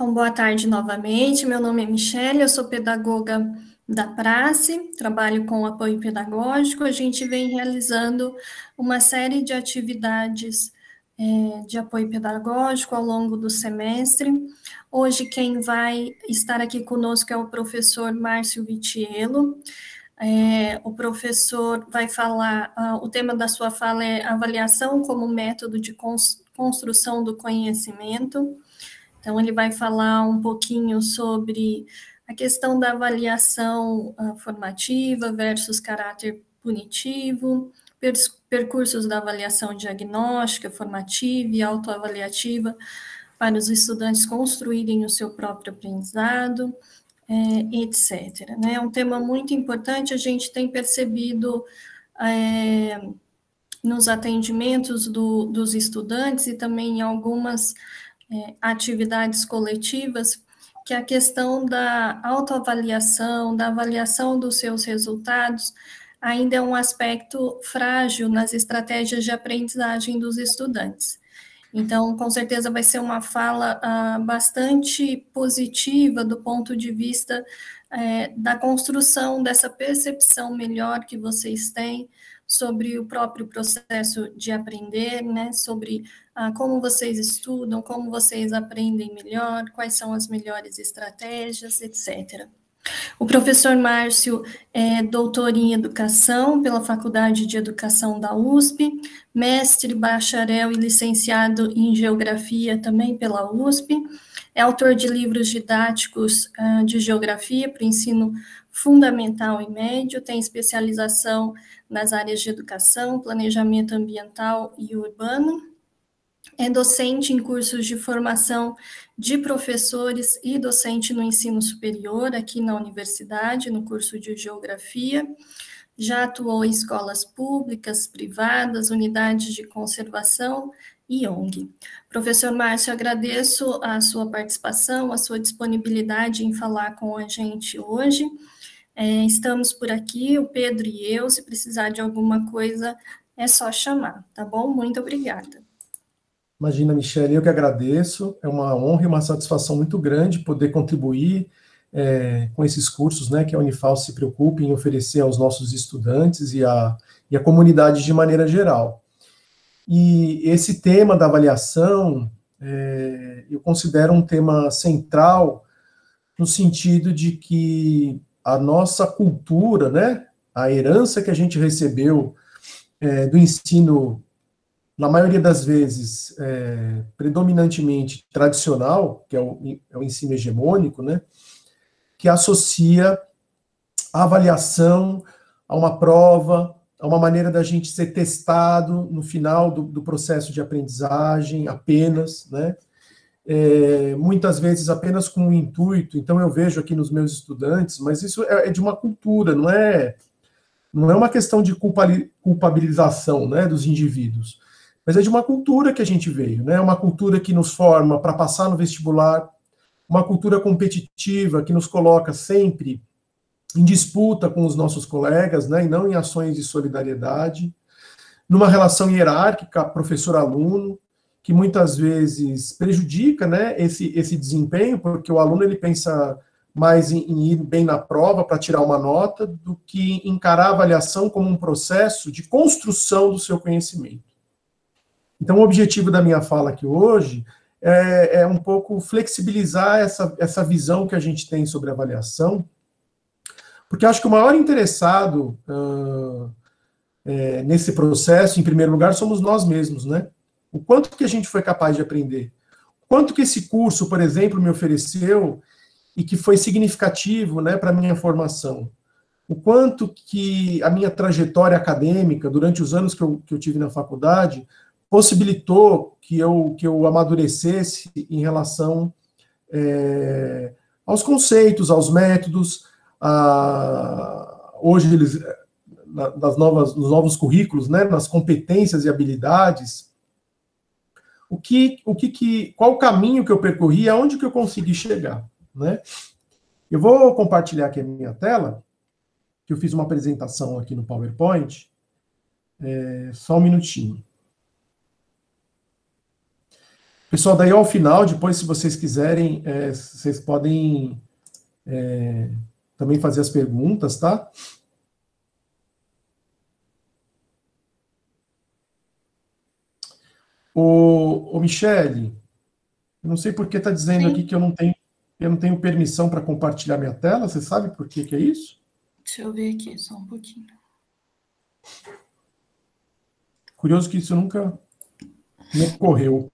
Então, boa tarde novamente. Meu nome é Michele, eu sou pedagoga da Prace, trabalho com apoio pedagógico. A gente vem realizando uma série de atividades de apoio pedagógico ao longo do semestre. Hoje, quem vai estar aqui conosco é o professor Márcio Vitiello. O professor vai falar, o tema da sua fala é avaliação como método de construção do conhecimento. Então, ele vai falar um pouquinho sobre a questão da avaliação formativa versus caráter punitivo, percursos da avaliação diagnóstica, formativa e autoavaliativa para os estudantes construírem o seu próprio aprendizado, etc. É um tema muito importante, a gente tem percebido nos atendimentos dos estudantes e também em algumas atividades coletivas, que a questão da autoavaliação, da avaliação dos seus resultados, ainda é um aspecto frágil nas estratégias de aprendizagem dos estudantes. Então, com certeza vai ser uma fala bastante positiva do ponto de vista da construção dessa percepção melhor que vocês têm sobre o próprio processo de aprender, né? Sobre como vocês estudam, como vocês aprendem melhor, quais são as melhores estratégias, etc. O professor Márcio é doutor em Educação pela Faculdade de Educação da USP, mestre, bacharel e licenciado em Geografia também pela USP, é autor de livros didáticos de Geografia para o ensino fundamental e médio, tem especialização nas áreas de Educação, Planejamento Ambiental e Urbano, é docente em cursos de formação de professores e docente no ensino superior, aqui na universidade, no curso de Geografia. Já atuou em escolas públicas, privadas, unidades de conservação e ONG. Professor Márcio, agradeço a sua participação, a sua disponibilidade em falar com a gente hoje. Estamos por aqui, o Pedro e eu, se precisar de alguma coisa, é só chamar, tá bom? Muito obrigada. Imagina, Michele, eu que agradeço. É uma honra e uma satisfação muito grande poder contribuir com esses cursos, né, que a Unifal se preocupa em oferecer aos nossos estudantes e a comunidade de maneira geral. E esse tema da avaliação, eu considero um tema central no sentido de que a nossa cultura, né, a herança que a gente recebeu do ensino, na maioria das vezes, predominantemente tradicional, que é o ensino hegemônico, né, que associa a avaliação a uma prova, a uma maneira da gente ser testado no final do processo de aprendizagem apenas, né, muitas vezes apenas com o intuito. Então eu vejo aqui nos meus estudantes, mas isso é de uma cultura, não é uma questão de culpabilização, né, dos indivíduos, mas é de uma cultura que a gente veio, né, uma cultura que nos forma para passar no vestibular, uma cultura competitiva que nos coloca sempre em disputa com os nossos colegas, né, e não em ações de solidariedade, numa relação hierárquica professor-aluno, que muitas vezes prejudica, né, esse desempenho, porque o aluno ele pensa mais em ir bem na prova para tirar uma nota do que encarar a avaliação como um processo de construção do seu conhecimento. Então, o objetivo da minha fala aqui hoje é um pouco flexibilizar essa visão que a gente tem sobre avaliação, porque acho que o maior interessado nesse processo, em primeiro lugar, somos nós mesmos, né? O quanto que a gente foi capaz de aprender. O quanto que esse curso, por exemplo, me ofereceu e que foi significativo, né, para a minha formação. O quanto que a minha trajetória acadêmica, durante os anos que eu tive na faculdade, possibilitou que eu amadurecesse em relação aos conceitos, aos métodos. Hoje, nos novos currículos, né, nas competências e habilidades, qual o caminho que eu percorri, aonde que eu consegui chegar, né? Eu vou compartilhar aqui a minha tela, que eu fiz uma apresentação aqui no PowerPoint, só um minutinho. Pessoal, daí ao final, depois, se vocês quiserem, vocês podem também fazer as perguntas, tá? Ô Michele, eu não sei por que está dizendo aqui Sim. que eu não tenho permissão para compartilhar minha tela. Você sabe por que é isso? Deixa eu ver aqui só um pouquinho. Curioso que isso nunca me ocorreu.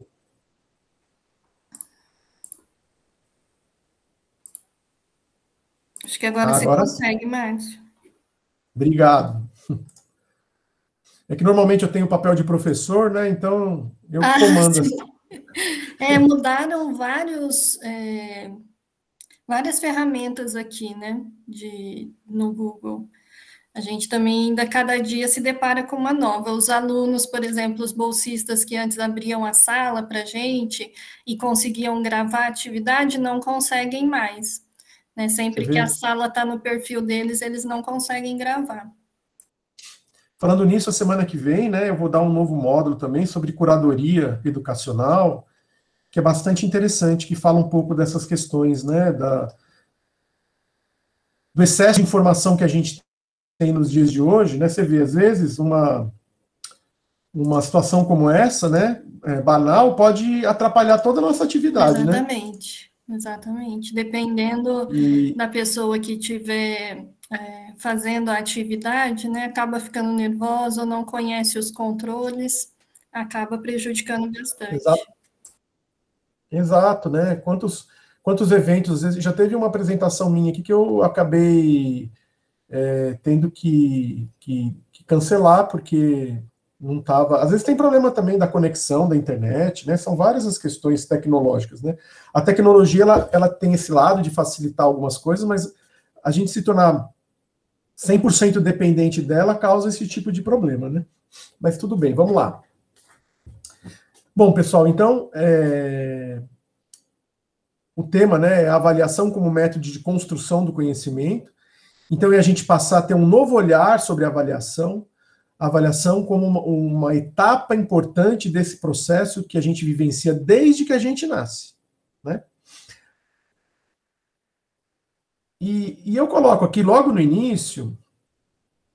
Acho que agora você Agora sim. consegue, Márcio. Obrigado. É que normalmente eu tenho o papel de professor, né? Então eu que comando. Sim. Mudaram várias ferramentas aqui, né, no Google. A gente também ainda cada dia se depara com uma nova. Os alunos, por exemplo, os bolsistas que antes abriam a sala para a gente e conseguiam gravar a atividade, não conseguem mais. Né? Você Sempre que a vê? sala está no perfil deles, eles não conseguem gravar. Falando nisso, a semana que vem, né, eu vou dar um novo módulo também sobre curadoria educacional, que é bastante interessante, que fala um pouco dessas questões, né, do excesso de informação que a gente tem nos dias de hoje, né? Você vê, às vezes, uma situação como essa, né, banal, pode atrapalhar toda a nossa atividade, né? Exatamente, exatamente. Dependendo E, da pessoa que estiver fazendo a atividade, né, acaba ficando nervosa ou não conhece os controles, acaba prejudicando exato, bastante. exato, né? Quantos eventos, às vezes, já teve uma apresentação minha aqui que eu acabei tendo que cancelar, porque não estava. Às vezes tem problema também da conexão da internet, né? São várias as questões tecnológicas, né? A tecnologia ela tem esse lado de facilitar algumas coisas, mas a gente se tornar 100% dependente dela causa esse tipo de problema, né? Mas tudo bem, vamos lá. Bom, pessoal, então, o tema, né, é a avaliação como método de construção do conhecimento. Então, é a gente passar a ter um novo olhar sobre a avaliação como uma etapa importante desse processo que a gente vivencia desde que a gente nasce, né? E eu coloco aqui logo no início,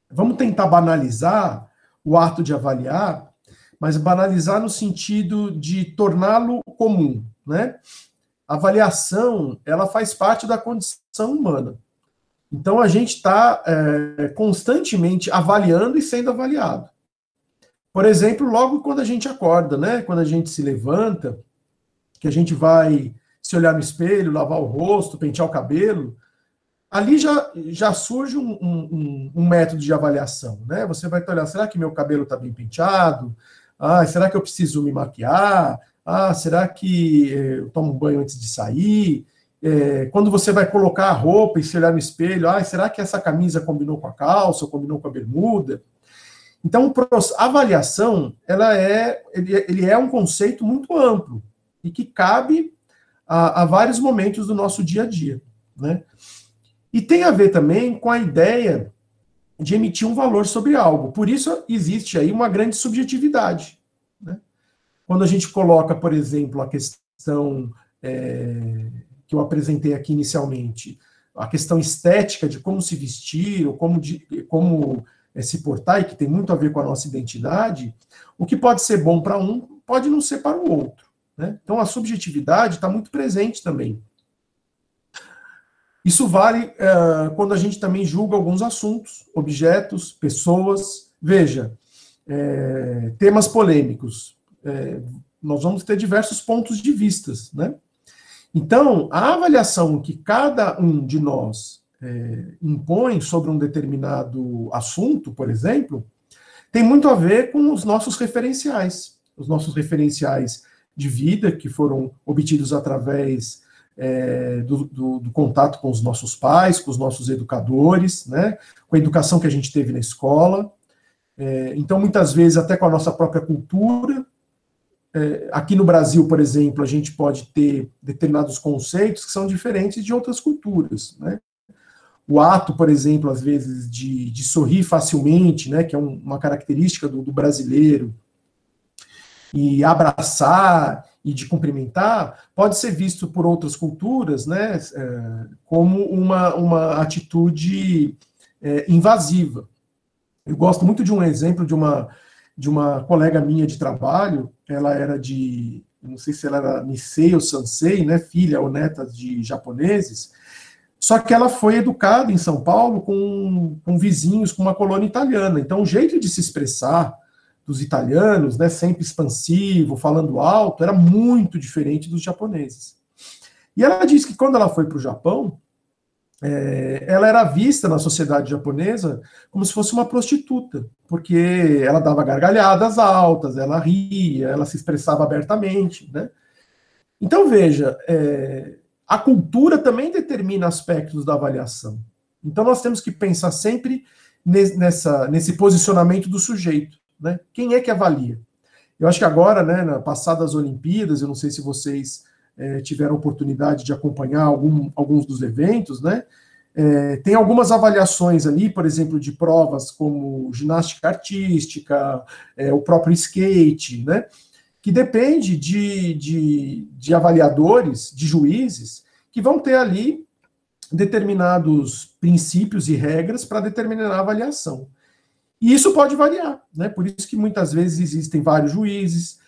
vamos tentar banalizar o ato de avaliar, mas banalizar no sentido de torná-lo comum, né? A avaliação, ela faz parte da condição humana. Então, a gente está constantemente avaliando e sendo avaliado. Por exemplo, logo quando a gente acorda, né? Quando a gente se levanta, que a gente vai se olhar no espelho, lavar o rosto, pentear o cabelo, ali já surge um método de avaliação, né? Você vai olhar, será que meu cabelo está bem penteado? Ah, será que eu preciso me maquiar? Ah, será que eu tomo um banho antes de sair? Quando você vai colocar a roupa e se olhar no espelho, ah, será que essa camisa combinou com a calça, ou combinou com a bermuda? Então, a avaliação, ele é um conceito muito amplo e que cabe a vários momentos do nosso dia a dia, né? E tem a ver também com a ideia de emitir um valor sobre algo. Por isso existe aí uma grande subjetividade, né? Quando a gente coloca, por exemplo, a questão que eu apresentei aqui inicialmente, a questão estética de como se vestir, ou como se portar, e que tem muito a ver com a nossa identidade, o que pode ser bom para um, pode não ser para o outro, né? Então a subjetividade está muito presente também. Isso vale quando a gente também julga alguns assuntos, objetos, pessoas. Veja, temas polêmicos. Nós vamos ter diversos pontos de vistas, né? Então, a avaliação que cada um de nós impõe sobre um determinado assunto, por exemplo, tem muito a ver com os nossos referenciais de vida, que foram obtidos através do contato com os nossos pais, com os nossos educadores, né, com a educação que a gente teve na escola. Então, muitas vezes, até com a nossa própria cultura. Aqui no Brasil, por exemplo, a gente pode ter determinados conceitos que são diferentes de outras culturas, né? O ato, por exemplo, às vezes, de sorrir facilmente, né, que é uma característica do brasileiro, e abraçar, e de cumprimentar, pode ser visto por outras culturas, né, como uma atitude invasiva. Eu gosto muito de um exemplo de uma colega minha de trabalho. Ela era não sei se ela era Nisei ou Sansei, né, filha ou neta de japoneses, só que ela foi educada em São Paulo com vizinhos, com uma colônia italiana. Então, o jeito de se expressar dos italianos, né, sempre expansivo, falando alto, era muito diferente dos japoneses. E ela disse que quando ela foi para o Japão, ela era vista na sociedade japonesa como se fosse uma prostituta, porque ela dava gargalhadas altas, ela ria, ela se expressava abertamente, né? Então, veja, a cultura também determina aspectos da avaliação. Então, nós temos que pensar sempre nesse posicionamento do sujeito, né? Quem é que avalia? Eu acho que agora, né, na passada das Olimpíadas, eu não sei se vocês tiveram oportunidade de acompanhar alguns dos eventos, né? Tem algumas avaliações ali, por exemplo, de provas como ginástica artística, o próprio skate, né? Que depende de avaliadores, de juízes, que vão ter ali determinados princípios e regras para determinar a avaliação. E isso pode variar, né? Por isso que muitas vezes existem vários juízes,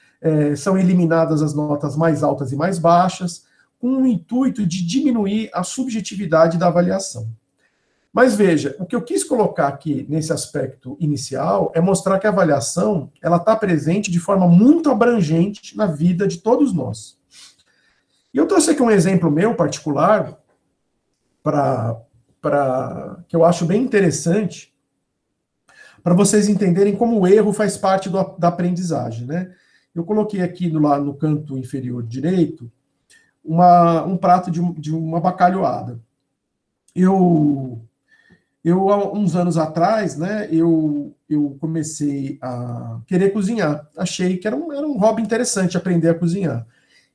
são eliminadas as notas mais altas e mais baixas, com o intuito de diminuir a subjetividade da avaliação. Mas veja, o que eu quis colocar aqui nesse aspecto inicial é mostrar que a avaliação ela está presente de forma muito abrangente na vida de todos nós. E eu trouxe aqui um exemplo meu particular que eu acho bem interessante, para vocês entenderem como o erro faz parte da aprendizagem, né? Eu coloquei aqui lá no canto inferior direito um prato de uma bacalhoada. Há uns anos atrás, né, eu comecei a querer cozinhar. Achei que era um hobby interessante aprender a cozinhar.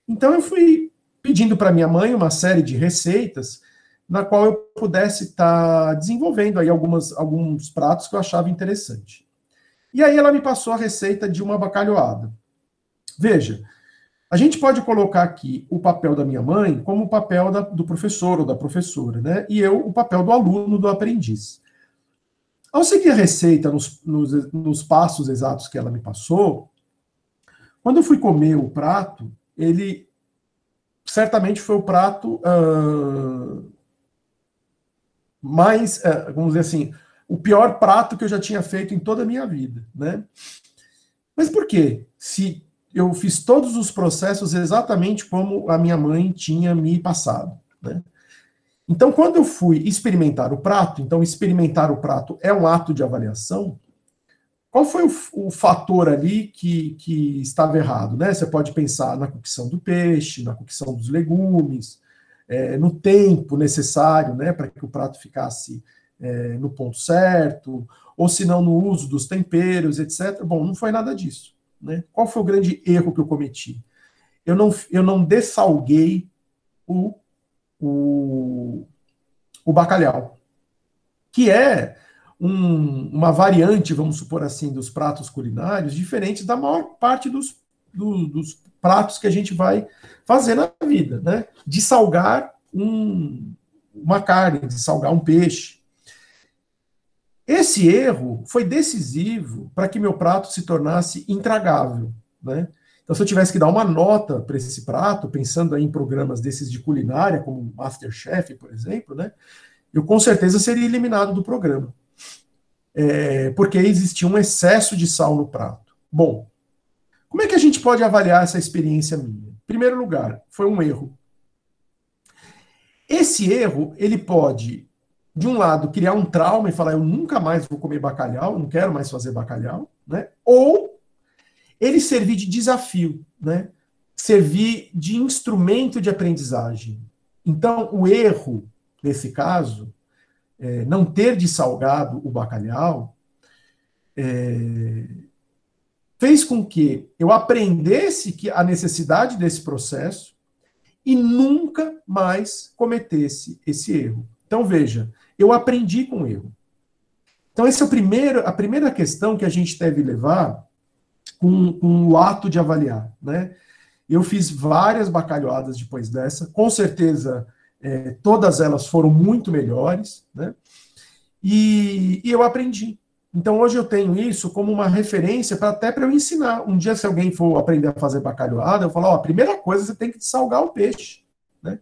Então eu fui pedindo para minha mãe uma série de receitas na qual eu pudesse estar desenvolvendo aí alguns pratos que eu achava interessante. E aí ela me passou a receita de uma bacalhoada. Veja, a gente pode colocar aqui o papel da minha mãe como o papel do professor ou da professora, né? E eu, o papel do aluno, do aprendiz. Ao seguir a receita nos passos exatos que ela me passou, quando eu fui comer o prato, ele certamente foi o prato mais, vamos dizer assim, o pior prato que eu já tinha feito em toda a minha vida, né? Mas por quê? Se eu fiz todos os processos exatamente como a minha mãe tinha me passado, né? Então, quando eu fui experimentar o prato, então experimentar o prato é um ato de avaliação, qual foi o fator ali que estava errado, né? Você pode pensar na cocção do peixe, na cocção dos legumes, no tempo necessário, né, para que o prato ficasse no ponto certo, ou se não no uso dos temperos, etc. Bom, não foi nada disso, né? Qual foi o grande erro que eu cometi? Eu não dessalguei o bacalhau, que é uma variante, vamos supor assim, dos pratos culinários, diferente da maior parte dos pratos que a gente vai fazer na vida, né? De salgar uma carne, de salgar um peixe. Esse erro foi decisivo para que meu prato se tornasse intragável, né? Então, se eu tivesse que dar uma nota para esse prato, pensando aí em programas desses de culinária, como MasterChef, por exemplo, né? Eu com certeza seria eliminado do programa. Porque existia um excesso de sal no prato. Bom, como é que a gente pode avaliar essa experiência minha? Em primeiro lugar, foi um erro. Esse erro, ele pode, de um lado, criar um trauma e falar, eu nunca mais vou comer bacalhau, não quero mais fazer bacalhau, né? Ou ele servir de desafio, né? Servir de instrumento de aprendizagem. Então, o erro, nesse caso, não ter dessalgado o bacalhau, fez com que eu aprendesse a necessidade desse processo e nunca mais cometesse esse erro. Então, veja, eu aprendi com o erro. Então, essa é a primeira questão que a gente deve levar com o ato de avaliar, né? Eu fiz várias bacalhoadas depois dessa, com certeza todas elas foram muito melhores, né? E eu aprendi. Então hoje eu tenho isso como uma referência até para eu ensinar. Um dia, se alguém for aprender a fazer bacalhoada, eu falo, ó, a primeira coisa você tem que salgar o peixe, né?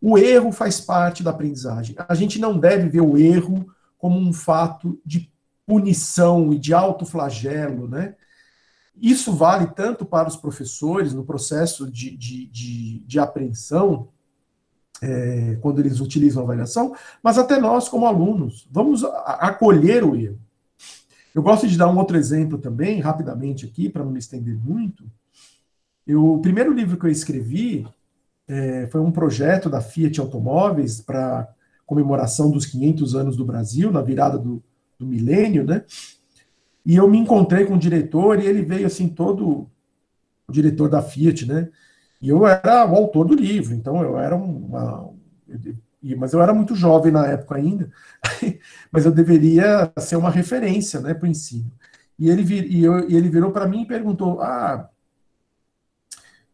O erro faz parte da aprendizagem. A gente não deve ver o erro como um fato de punição e de autoflagelo, né? Isso vale tanto para os professores no processo de apreensão, quando eles utilizam a avaliação, mas até nós como alunos. Vamos acolher o erro. Eu gosto de dar um outro exemplo também, rapidamente aqui, para não me estender muito. O primeiro livro que eu escrevi foi um projeto da Fiat Automóveis para comemoração dos 500 anos do Brasil, na virada do milênio, né? E eu me encontrei com o diretor e ele veio assim todo o diretor da Fiat, né? E eu era o autor do livro, então eu era mas eu era muito jovem na época ainda, mas eu deveria ser uma referência, né, para o ensino. E ele virou para mim e perguntou: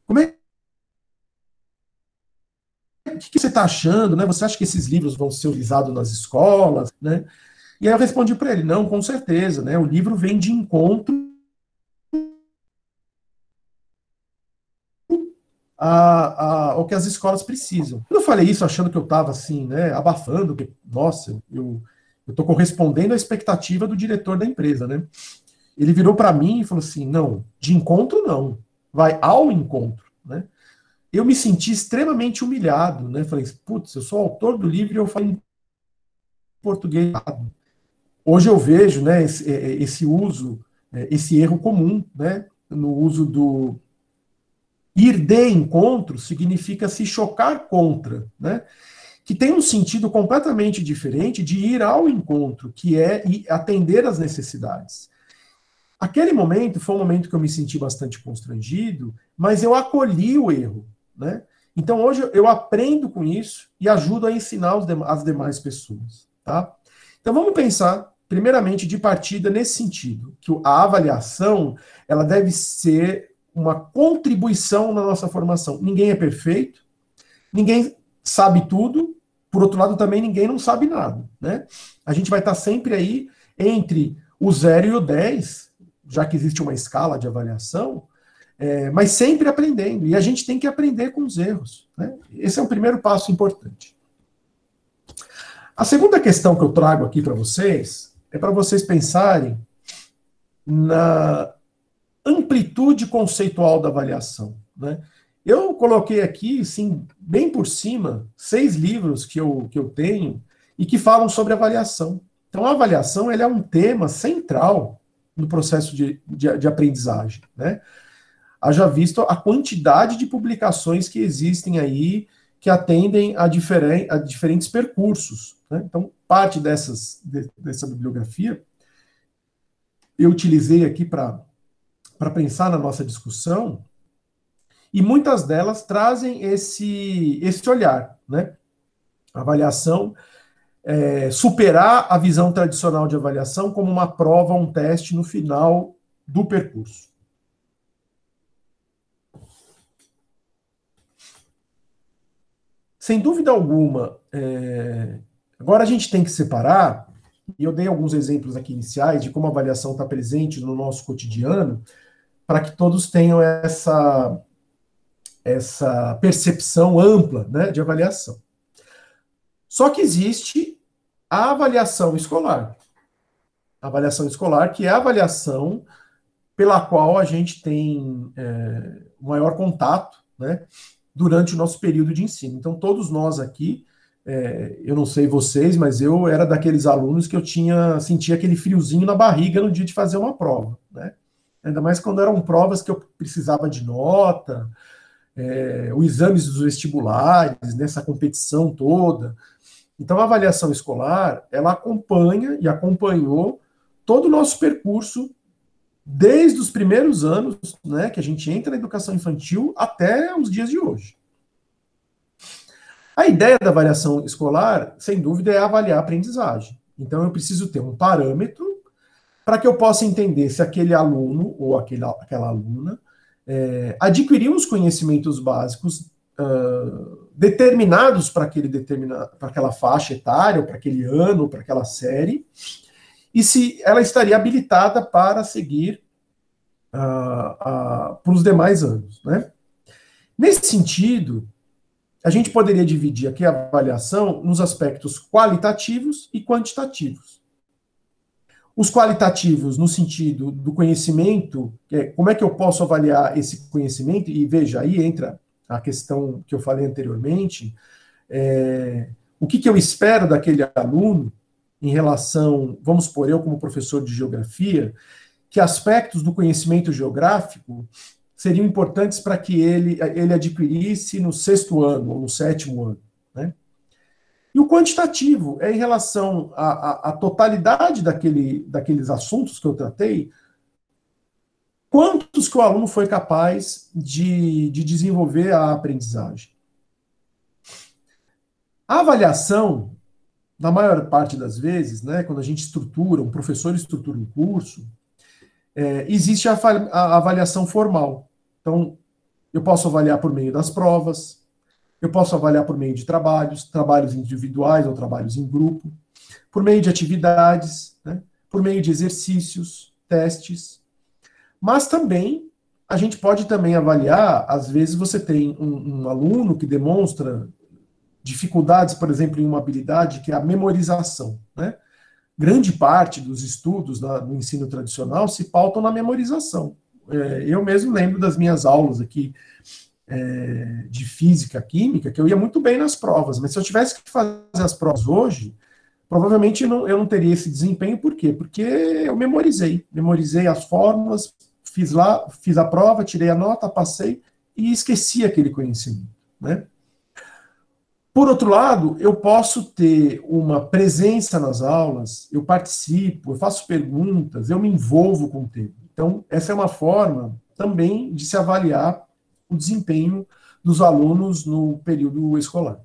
como é que você está achando, né? Você acha que esses livros vão ser utilizados nas escolas, né? E aí eu respondi para ele: não, com certeza, né? O livro vem de encontro ao que as escolas precisam. Eu falei isso achando que eu estava assim, né, abafando, que, nossa, eu estou correspondendo à expectativa do diretor da empresa, né? Ele virou para mim e falou assim: não, de encontro não, vai ao encontro, né? Eu me senti extremamente humilhado, né? Falei, putz, eu sou autor do livro e eu falo em português. Hoje eu vejo, né, esse uso, esse erro comum, né, no uso do ir de encontro significa se chocar contra, né? Que tem um sentido completamente diferente de ir ao encontro, que é atender às necessidades. Aquele momento foi um momento que eu me senti bastante constrangido, mas eu acolhi o erro, né? Então hoje eu aprendo com isso e ajudo a ensinar as demais pessoas, tá? Então vamos pensar, primeiramente, de partida nesse sentido, que a avaliação ela deve ser uma contribuição na nossa formação. Ninguém é perfeito, ninguém sabe tudo, por outro lado também ninguém não sabe nada, né? A gente vai estar sempre aí entre o 0 e o 10, já que existe uma escala de avaliação, mas sempre aprendendo, e a gente tem que aprender com os erros, né? Esse é um primeiro passo importante. A segunda questão que eu trago aqui para vocês é para vocês pensarem na amplitude conceitual da avaliação, né? Eu coloquei aqui, assim, bem por cima, 6 livros que eu tenho e que falam sobre avaliação. Então, a avaliação ela é um tema central no processo de aprendizagem, né? Haja visto a quantidade de publicações que existem aí que atendem a diferentes percursos, né? Então, parte dessa bibliografia eu utilizei aqui para pensar na nossa discussão, e muitas delas trazem esse olhar, né? A avaliação, superar a visão tradicional de avaliação como uma prova, um teste no final do percurso. Sem dúvida alguma, agora a gente tem que separar, e eu dei alguns exemplos aqui iniciais de como a avaliação está presente no nosso cotidiano, para que todos tenham essa percepção ampla, né, de avaliação. Só que existe a avaliação escolar. A avaliação escolar, que é a avaliação pela qual a gente tem maior contato, né, durante o nosso período de ensino. Então, todos nós aqui, eu não sei vocês, mas eu era daqueles alunos que eu sentia aquele friozinho na barriga no dia de fazer uma prova, né? Ainda mais quando eram provas que eu precisava de nota, os exames dos vestibulares, nessa competição toda. Então, a avaliação escolar, ela acompanha e acompanhou todo o nosso percurso desde os primeiros anos, né, que a gente entra na educação infantil até os dias de hoje. A ideia da avaliação escolar, sem dúvida, é avaliar a aprendizagem. Então, eu preciso ter um parâmetro para que eu possa entender se aquele aluno ou aquela aluna adquirir os conhecimentos básicos determinados para aquela faixa etária, ou para aquele ano, ou para aquela série, e se ela estaria habilitada para seguir para os demais anos, né? Nesse sentido, a gente poderia dividir aqui a avaliação nos aspectos qualitativos e quantitativos. Os qualitativos, no sentido do conhecimento, como é que eu posso avaliar esse conhecimento? E veja, aí entra a questão que eu falei anteriormente, o que eu espero daquele aluno em relação, vamos supor, eu como professor de geografia, que aspectos do conhecimento geográfico seriam importantes para que ele adquirisse no 6º ano ou no 7º ano, né? E o quantitativo é em relação à totalidade daqueles assuntos que eu tratei, quantos que o aluno foi capaz de desenvolver a aprendizagem. A avaliação, na maior parte das vezes, né, quando a gente estrutura, um professor estrutura um curso, existe a avaliação formal. Então, eu posso avaliar por meio das provas, eu posso avaliar por meio de trabalhos individuais ou trabalhos em grupo, por meio de atividades, né, por meio de exercícios, testes. Mas também, a gente pode também avaliar, às vezes você tem um aluno que demonstra dificuldades, por exemplo, em uma habilidade que é a memorização, né? Grande parte dos estudos no ensino tradicional se pautam na memorização. Eu mesmo lembro das minhas aulas aqui de física, química, que eu ia muito bem nas provas, mas se eu tivesse que fazer as provas hoje, provavelmente eu não teria esse desempenho. Por quê? Porque eu memorizei as fórmulas, fiz a prova, tirei a nota, passei e esqueci aquele conhecimento, né? Por outro lado, eu posso ter uma presença nas aulas, eu participo, eu faço perguntas, eu me envolvo com o tema. Então, essa é uma forma também de se avaliar o desempenho dos alunos no período escolar.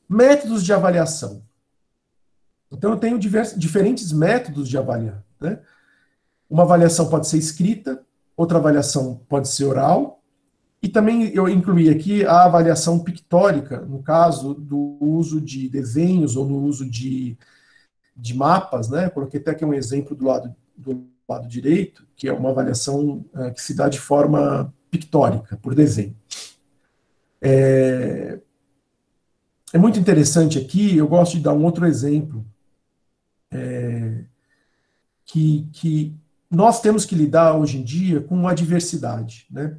Métodos de avaliação. Então, eu tenho diferentes métodos de avaliar, né? Uma avaliação pode ser escrita, outra avaliação pode ser oral, e também eu incluí aqui a avaliação pictórica, no caso do uso de desenhos ou no uso de mapas, né? Coloquei até aqui um exemplo do lado direito, que é uma avaliação que se dá de forma pictórica, por desenho. É muito interessante aqui, eu gosto de dar um outro exemplo, que nós temos que lidar hoje em dia com a diversidade, né?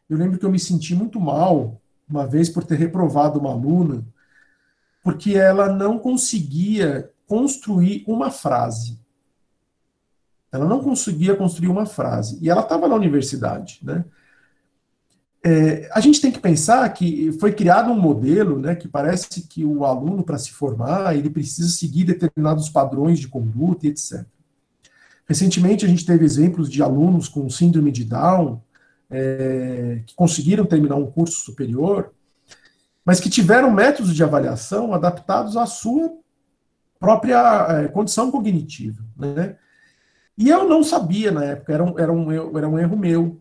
Eu lembro que eu me senti muito mal uma vez por ter reprovado uma aluna, porque ela não conseguia construir uma frase. Ela não conseguia construir uma frase. E ela estava na universidade, né? A gente tem que pensar que foi criado um modelo, né, que parece que o aluno, para se formar, ele precisa seguir determinados padrões de conduta e etc. Recentemente, a gente teve exemplos de alunos com síndrome de Down, que conseguiram terminar um curso superior, mas que tiveram métodos de avaliação adaptados à sua própria condição cognitiva, né? E eu não sabia na época, era um erro meu.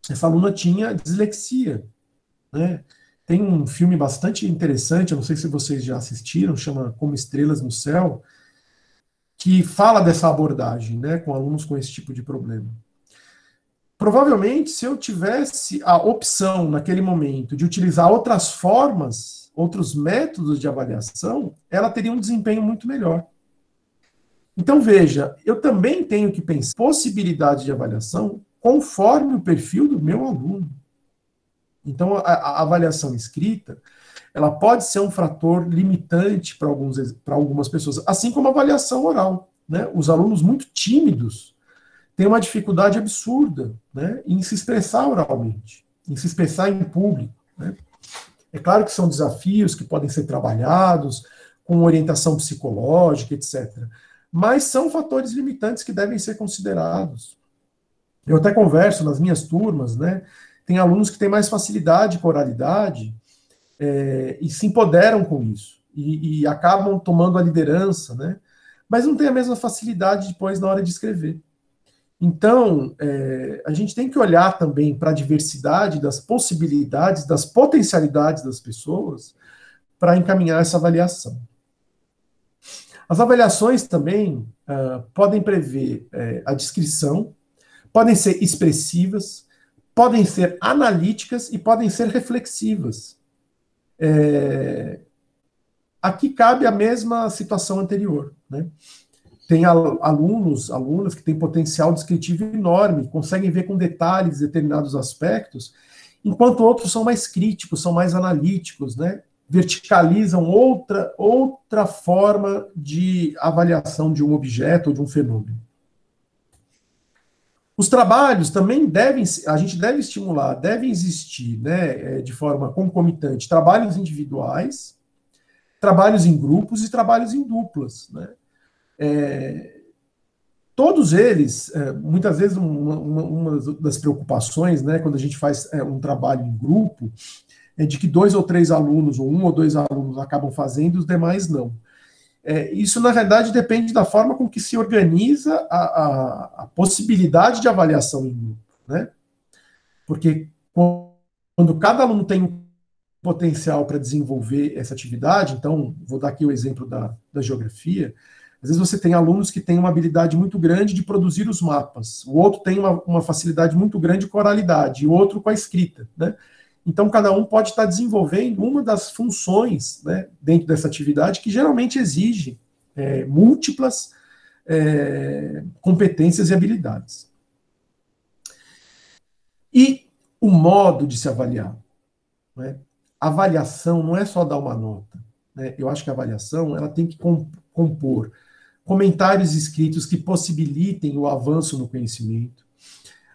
Essa aluna tinha dislexia, né? Tem um filme bastante interessante, eu não sei se vocês já assistiram, chama Como Estrelas no Céu, que fala dessa abordagem, né, com alunos com esse tipo de problema. Provavelmente, se eu tivesse a opção, naquele momento, de utilizar outras formas, outros métodos de avaliação, ela teria um desempenho muito melhor. Então, veja, eu também tenho que pensar possibilidade de avaliação conforme o perfil do meu aluno. Então, a avaliação escrita, ela pode ser um fator limitante para algumas pessoas, assim como a avaliação oral, né? Os alunos muito tímidos têm uma dificuldade absurda, né, em se expressar oralmente, em se expressar em público, né? É claro que são desafios que podem ser trabalhados com orientação psicológica, etc. Mas são fatores limitantes que devem ser considerados. Eu até converso nas minhas turmas, né? Tem alunos que têm mais facilidade com a oralidade e se empoderam com isso, e acabam tomando a liderança, né? mas não tem a mesma facilidade depois na hora de escrever. Então, a gente tem que olhar também para a diversidade das possibilidades, das potencialidades das pessoas para encaminhar essa avaliação. As avaliações também podem prever a descrição, podem ser expressivas, podem ser analíticas e podem ser reflexivas. Aqui cabe a mesma situação anterior, né? Tem alunas que têm potencial descritivo enorme, conseguem ver com detalhes determinados aspectos, enquanto outros são mais críticos, são mais analíticos, né? Verticalizam outra forma de avaliação de um objeto ou de um fenômeno. Os trabalhos também a gente deve estimular, devem existir, né, de forma concomitante, trabalhos individuais, trabalhos em grupos e trabalhos em duplas, né? Todos eles, muitas vezes, uma das preocupações, né, quando a gente faz um trabalho em grupo, é de que 2 ou 3 alunos, ou 1 ou 2 alunos acabam fazendo e os demais não. Isso, na verdade, depende da forma com que se organiza a possibilidade de avaliação em grupo, né? Porque quando cada aluno tem um potencial para desenvolver essa atividade, então, vou dar aqui o exemplo da geografia, às vezes você tem alunos que têm uma habilidade muito grande de produzir os mapas, o outro tem uma facilidade muito grande com a oralidade, e o outro com a escrita, né? Então, cada um pode estar desenvolvendo uma das funções, né, dentro dessa atividade que geralmente exige múltiplas competências e habilidades. E o modo de se avaliar, né? A avaliação não é só dar uma nota, né? Eu acho que a avaliação ela tem que compor comentários escritos que possibilitem o avanço no conhecimento,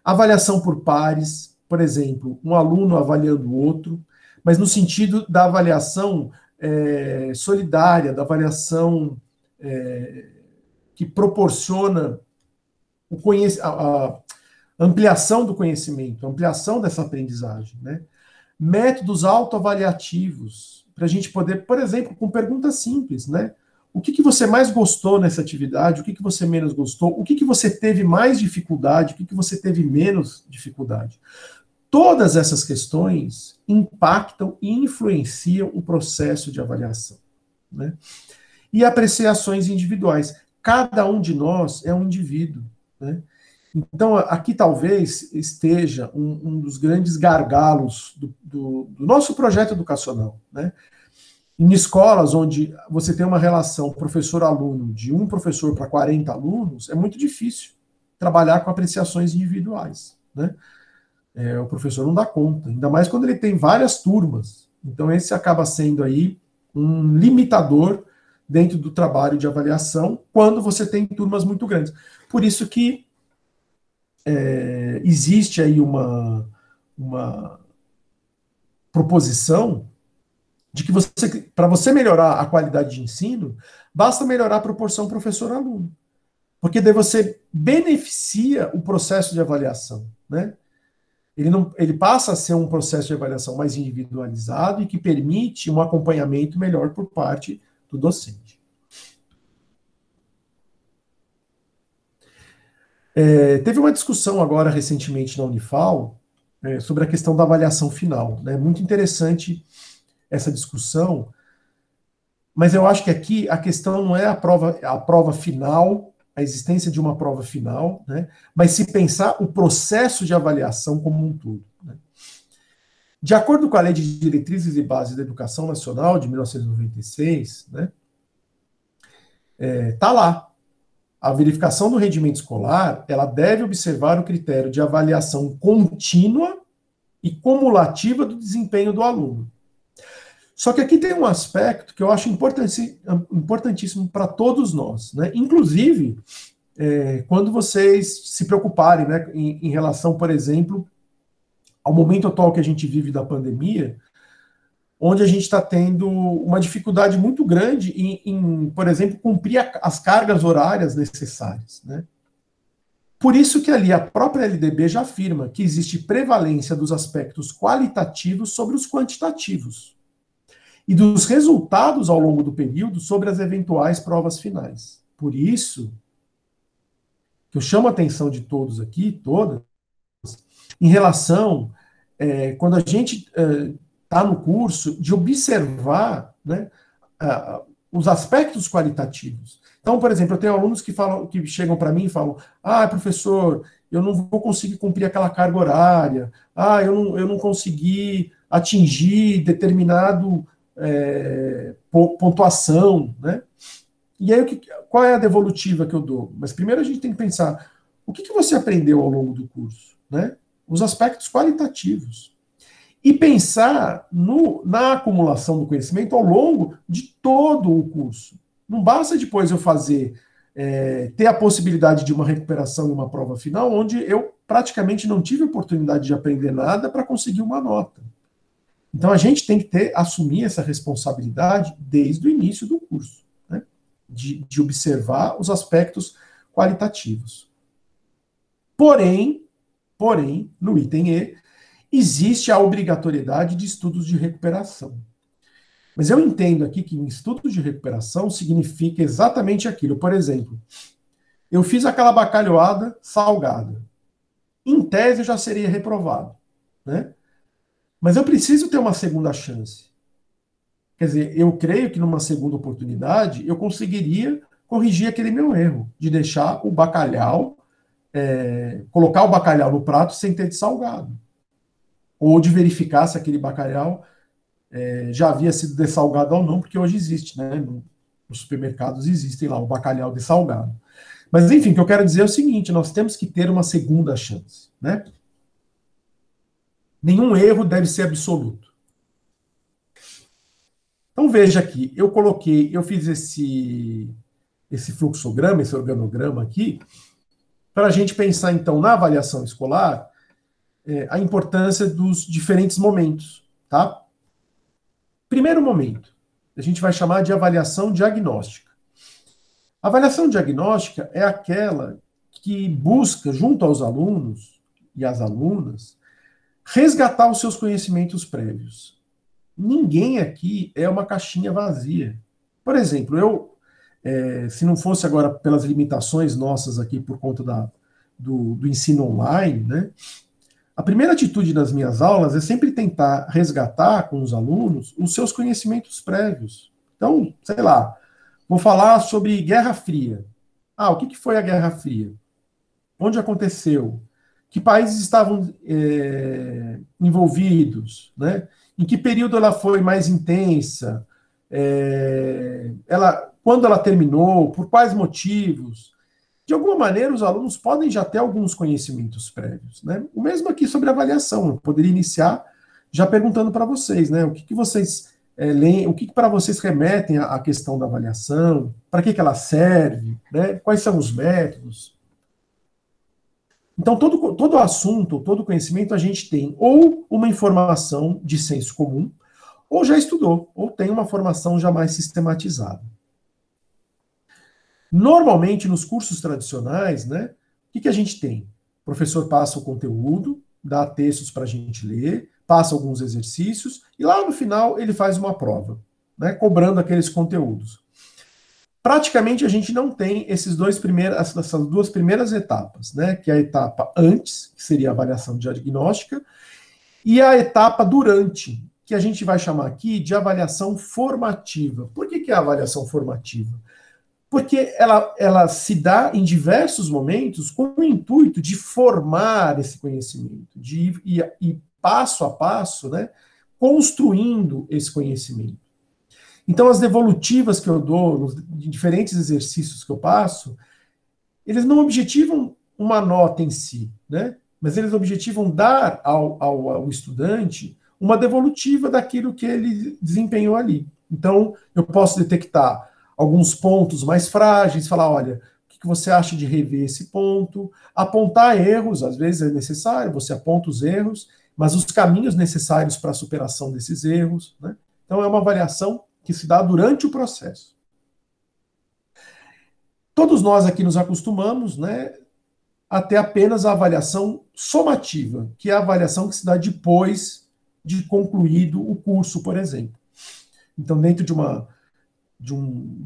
avaliação por pares, por exemplo, um aluno avaliando o outro, mas no sentido da avaliação solidária, da avaliação que proporciona a ampliação do conhecimento, a ampliação dessa aprendizagem, né? Métodos autoavaliativos, para a gente poder, por exemplo, com perguntas simples, né? O que você mais gostou nessa atividade? O que você menos gostou? O que você teve mais dificuldade? O que você teve menos dificuldade? Todas essas questões impactam e influenciam o processo de avaliação, né? E apreciações individuais. Cada um de nós é um indivíduo, né? Então, aqui talvez esteja um dos grandes gargalos do nosso projeto educacional, né? Em escolas onde você tem uma relação professor-aluno de um professor para 40 alunos, é muito difícil trabalhar com apreciações individuais, né? O professor não dá conta, ainda mais quando ele tem várias turmas. Então, esse acaba sendo aí um limitador dentro do trabalho de avaliação quando você tem turmas muito grandes. Por isso que existe aí uma proposição de que para você melhorar a qualidade de ensino, basta melhorar a proporção professor-aluno. Porque daí você beneficia o processo de avaliação, né? Ele passa a ser um processo de avaliação mais individualizado e que permite um acompanhamento melhor por parte do docente. Teve uma discussão agora recentemente na Unifal sobre a questão da avaliação final, né? Muito interessante essa discussão, mas eu acho que aqui a questão não é a prova final, a existência de uma prova final, né? Mas se pensar o processo de avaliação como um todo, né? De acordo com a Lei de Diretrizes e Bases da Educação Nacional, de 1996, né? Tá lá. A verificação do rendimento escolar, ela deve observar o critério de avaliação contínua e cumulativa do desempenho do aluno. Só que aqui tem um aspecto que eu acho importantíssimo para todos nós, né? Inclusive, quando vocês se preocuparem, né, em relação, por exemplo, ao momento atual que a gente vive da pandemia, onde a gente está tendo uma dificuldade muito grande em, por exemplo, cumprir as cargas horárias necessárias, né? Por isso que ali a própria LDB já afirma que existe prevalência dos aspectos qualitativos sobre os quantitativos e dos resultados ao longo do período sobre as eventuais provas finais. por isso que eu chamo a atenção de todos aqui, todas, em relação, quando a gente está no curso, de observar, né, os aspectos qualitativos. Então, por exemplo, eu tenho alunos que chegam para mim e falam: ah, professor, eu não vou conseguir cumprir aquela carga horária, eu não consegui atingir determinado pontuação, né? E aí, qual é a devolutiva que eu dou? Mas primeiro a gente tem que pensar, o que você aprendeu ao longo do curso, né? Os aspectos qualitativos. E pensar na acumulação do conhecimento ao longo de todo o curso. Não basta depois eu ter a possibilidade de uma recuperação e uma prova final, onde eu praticamente não tive oportunidade de aprender nada para conseguir uma nota. Então a gente tem que assumir essa responsabilidade desde o início do curso, né? De observar os aspectos qualitativos. Porém, no item E, existe a obrigatoriedade de estudos de recuperação. Mas eu entendo aqui que em estudos de recuperação significa exatamente aquilo. Por exemplo, eu fiz aquela bacalhoada salgada. Em tese, eu já seria reprovado, né? Mas eu preciso ter uma segunda chance. Quer dizer, eu creio que numa segunda oportunidade eu conseguiria corrigir aquele meu erro, de deixar o bacalhau, colocar o bacalhau no prato sem ter de salgado. Ou de verificar se aquele bacalhau já havia sido dessalgado ou não, porque hoje existe, né? Nos supermercados existem lá o bacalhau dessalgado. Mas, enfim, o que eu quero dizer é o seguinte: nós temos que ter uma segunda chance, né? Nenhum erro deve ser absoluto. Então, veja aqui, eu fiz esse fluxograma, esse organograma aqui, para a gente pensar, então, na avaliação escolar, a importância dos diferentes momentos, tá? Primeiro momento, a gente vai chamar de avaliação diagnóstica. A avaliação diagnóstica é aquela que busca, junto aos alunos e às alunas, resgatar os seus conhecimentos prévios. Ninguém aqui é uma caixinha vazia. Por exemplo, se não fosse agora pelas limitações nossas aqui por conta do ensino online, né? A primeira atitude das minhas aulas é sempre tentar resgatar com os alunos os seus conhecimentos prévios. Então, sei lá, vou falar sobre Guerra Fria. O que foi a Guerra Fria? Onde aconteceu? Que países estavam envolvidos? Né? Em que período ela foi mais intensa? Quando ela terminou? Por quais motivos? De alguma maneira, os alunos podem já ter alguns conhecimentos prévios, né? O mesmo aqui sobre avaliação. Eu poderia iniciar já perguntando para vocês, né? O que vocês leem, o que para vocês remetem à questão da avaliação, para que ela serve, né? Quais são os métodos. Então, todo assunto, todo conhecimento, a gente tem ou uma informação de senso comum, ou já estudou, ou tem uma formação já mais sistematizada. Normalmente, nos cursos tradicionais, né, o que a gente tem? O professor passa o conteúdo, dá textos para a gente ler, passa alguns exercícios, e lá no final ele faz uma prova, né, cobrando aqueles conteúdos. Praticamente a gente não tem essas duas primeiras etapas, né, que é a etapa antes, que seria a avaliação diagnóstica, e a etapa durante, que a gente vai chamar aqui de avaliação formativa. Por que é a avaliação formativa? Porque ela se dá em diversos momentos com o intuito de formar esse conhecimento, de ir passo a passo, né, construindo esse conhecimento. Então, as devolutivas que eu dou, nos diferentes exercícios que eu passo, eles não objetivam uma nota em si, né, mas eles objetivam dar ao estudante uma devolutiva daquilo que ele desempenhou ali. Então, eu posso detectar alguns pontos mais frágeis, falar, olha, o que você acha de rever esse ponto? Apontar erros, às vezes é necessário, você aponta os erros, mas os caminhos necessários para a superação desses erros, né? Então é uma avaliação que se dá durante o processo. Todos nós aqui nos acostumamos, né, a ter apenas a avaliação somativa, que é a avaliação que se dá depois de concluído o curso, por exemplo. Então, dentro de de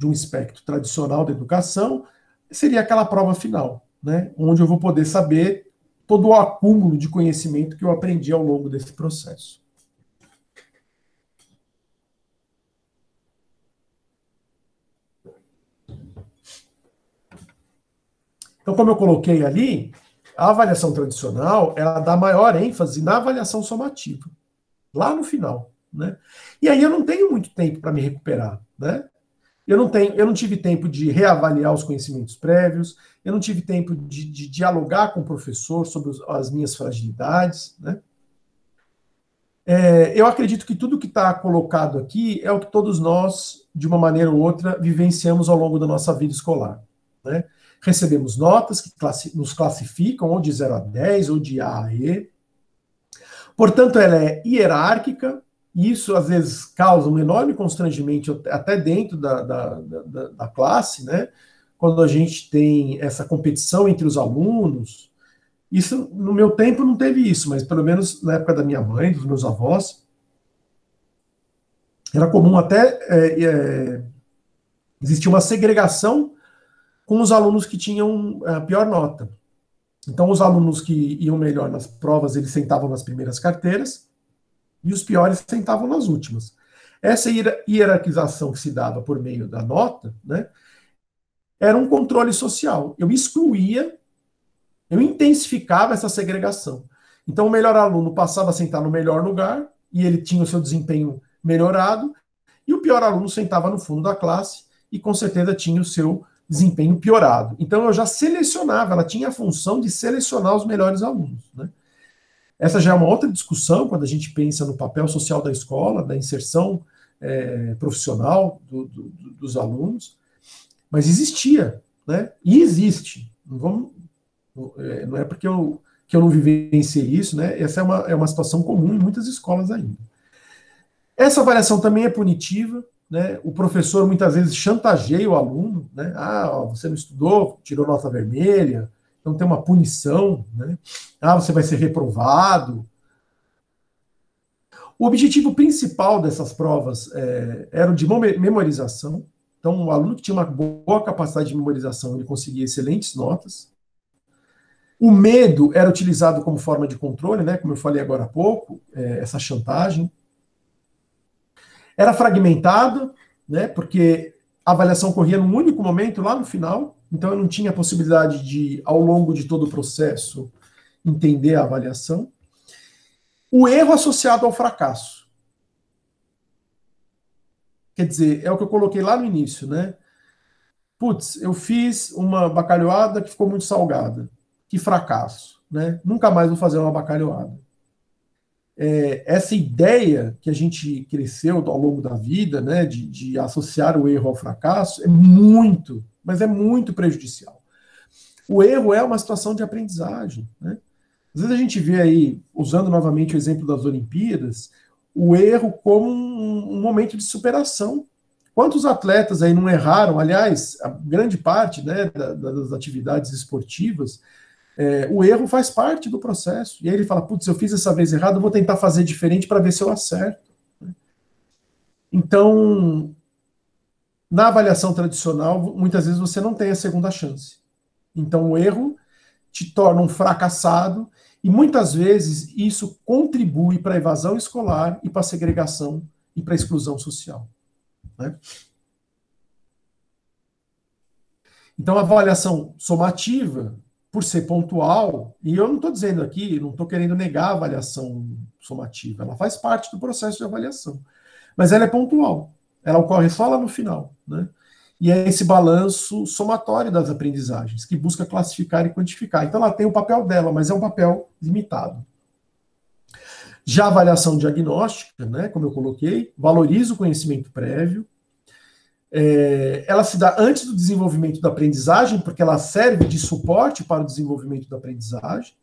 um espectro tradicional da educação, seria aquela prova final, né? Onde eu vou poder saber todo o acúmulo de conhecimento que eu aprendi ao longo desse processo. Então, como eu coloquei ali, a avaliação tradicional, ela dá maior ênfase na avaliação somativa, lá no final, né? E aí eu não tenho muito tempo para me recuperar, né? Eu não tive tempo de reavaliar os conhecimentos prévios, eu não tive tempo de dialogar com o professor sobre as minhas fragilidades, né? Eu acredito que tudo que está colocado aqui é o que todos nós, de uma maneira ou outra, vivenciamos ao longo da nossa vida escolar, né? Recebemos notas que nos classificam ou de 0 a 10 ou de A a E. Portanto, ela é hierárquica, e isso às vezes causa um enorme constrangimento até dentro da classe, né? Quando a gente tem essa competição entre os alunos. Isso, no meu tempo, não teve isso, mas pelo menos na época da minha mãe, dos meus avós, era comum até existir uma segregação com os alunos que tinham a pior nota. Então, os alunos que iam melhor nas provas, eles sentavam nas primeiras carteiras, e os piores sentavam nas últimas. Essa hierarquização que se dava por meio da nota, né, era um controle social. Eu excluía, eu intensificava essa segregação. Então, o melhor aluno passava a sentar no melhor lugar, e ele tinha o seu desempenho melhorado, e o pior aluno sentava no fundo da classe, e com certeza tinha o seu desempenho piorado. Então, eu já selecionava, ela tinha a função de selecionar os melhores alunos, né? Essa já é uma outra discussão, quando a gente pensa no papel social da escola, da inserção profissional dos alunos, mas existia, né? E existe. Não é porque que eu não vivenciei isso, né? Essa é uma situação comum em muitas escolas ainda. Essa avaliação também é punitiva, né? O professor muitas vezes chantageia o aluno, né? Você não estudou, tirou nota vermelha, então tem uma punição, né? Você vai ser reprovado. O objetivo principal dessas provas era o de memorização. Então, o aluno que tinha uma boa capacidade de memorização, ele conseguia excelentes notas. O medo era utilizado como forma de controle, né? Como eu falei agora há pouco, essa chantagem. Era fragmentado, né? Porque a avaliação ocorria num único momento, lá no final. Então, eu não tinha a possibilidade de, ao longo de todo o processo, entender a avaliação. O erro associado ao fracasso. Quer dizer, é o que eu coloquei lá no início, né? Putz, eu fiz uma bacalhoada que ficou muito salgada. Que fracasso, né? Nunca mais vou fazer uma bacalhoada. Essa ideia que a gente cresceu ao longo da vida, né, de associar o erro ao fracasso, é muito, mas é muito prejudicial. O erro é uma situação de aprendizagem, né? Às vezes a gente vê aí, usando novamente o exemplo das Olimpíadas, o erro como um momento de superação. Quantos atletas aí não erraram? Aliás, a grande parte, né, das atividades esportivas, o erro faz parte do processo. E aí ele fala, putz, eu fiz essa vez errado, eu vou tentar fazer diferente para ver se eu acerto. Então, na avaliação tradicional, muitas vezes você não tem a segunda chance. Então, o erro te torna um fracassado, e muitas vezes isso contribui para a evasão escolar e para a segregação e para a exclusão social, né? Então, a avaliação somativa, por ser pontual, e eu não estou dizendo aqui, não estou querendo negar a avaliação somativa, ela faz parte do processo de avaliação, mas ela é pontual, ela ocorre só lá no final, né? E é esse balanço somatório das aprendizagens, que busca classificar e quantificar. Então, ela tem o papel dela, mas é um papel limitado. Já a avaliação diagnóstica, né, como eu coloquei, valoriza o conhecimento prévio. Ela se dá antes do desenvolvimento da aprendizagem, porque ela serve de suporte para o desenvolvimento da aprendizagem.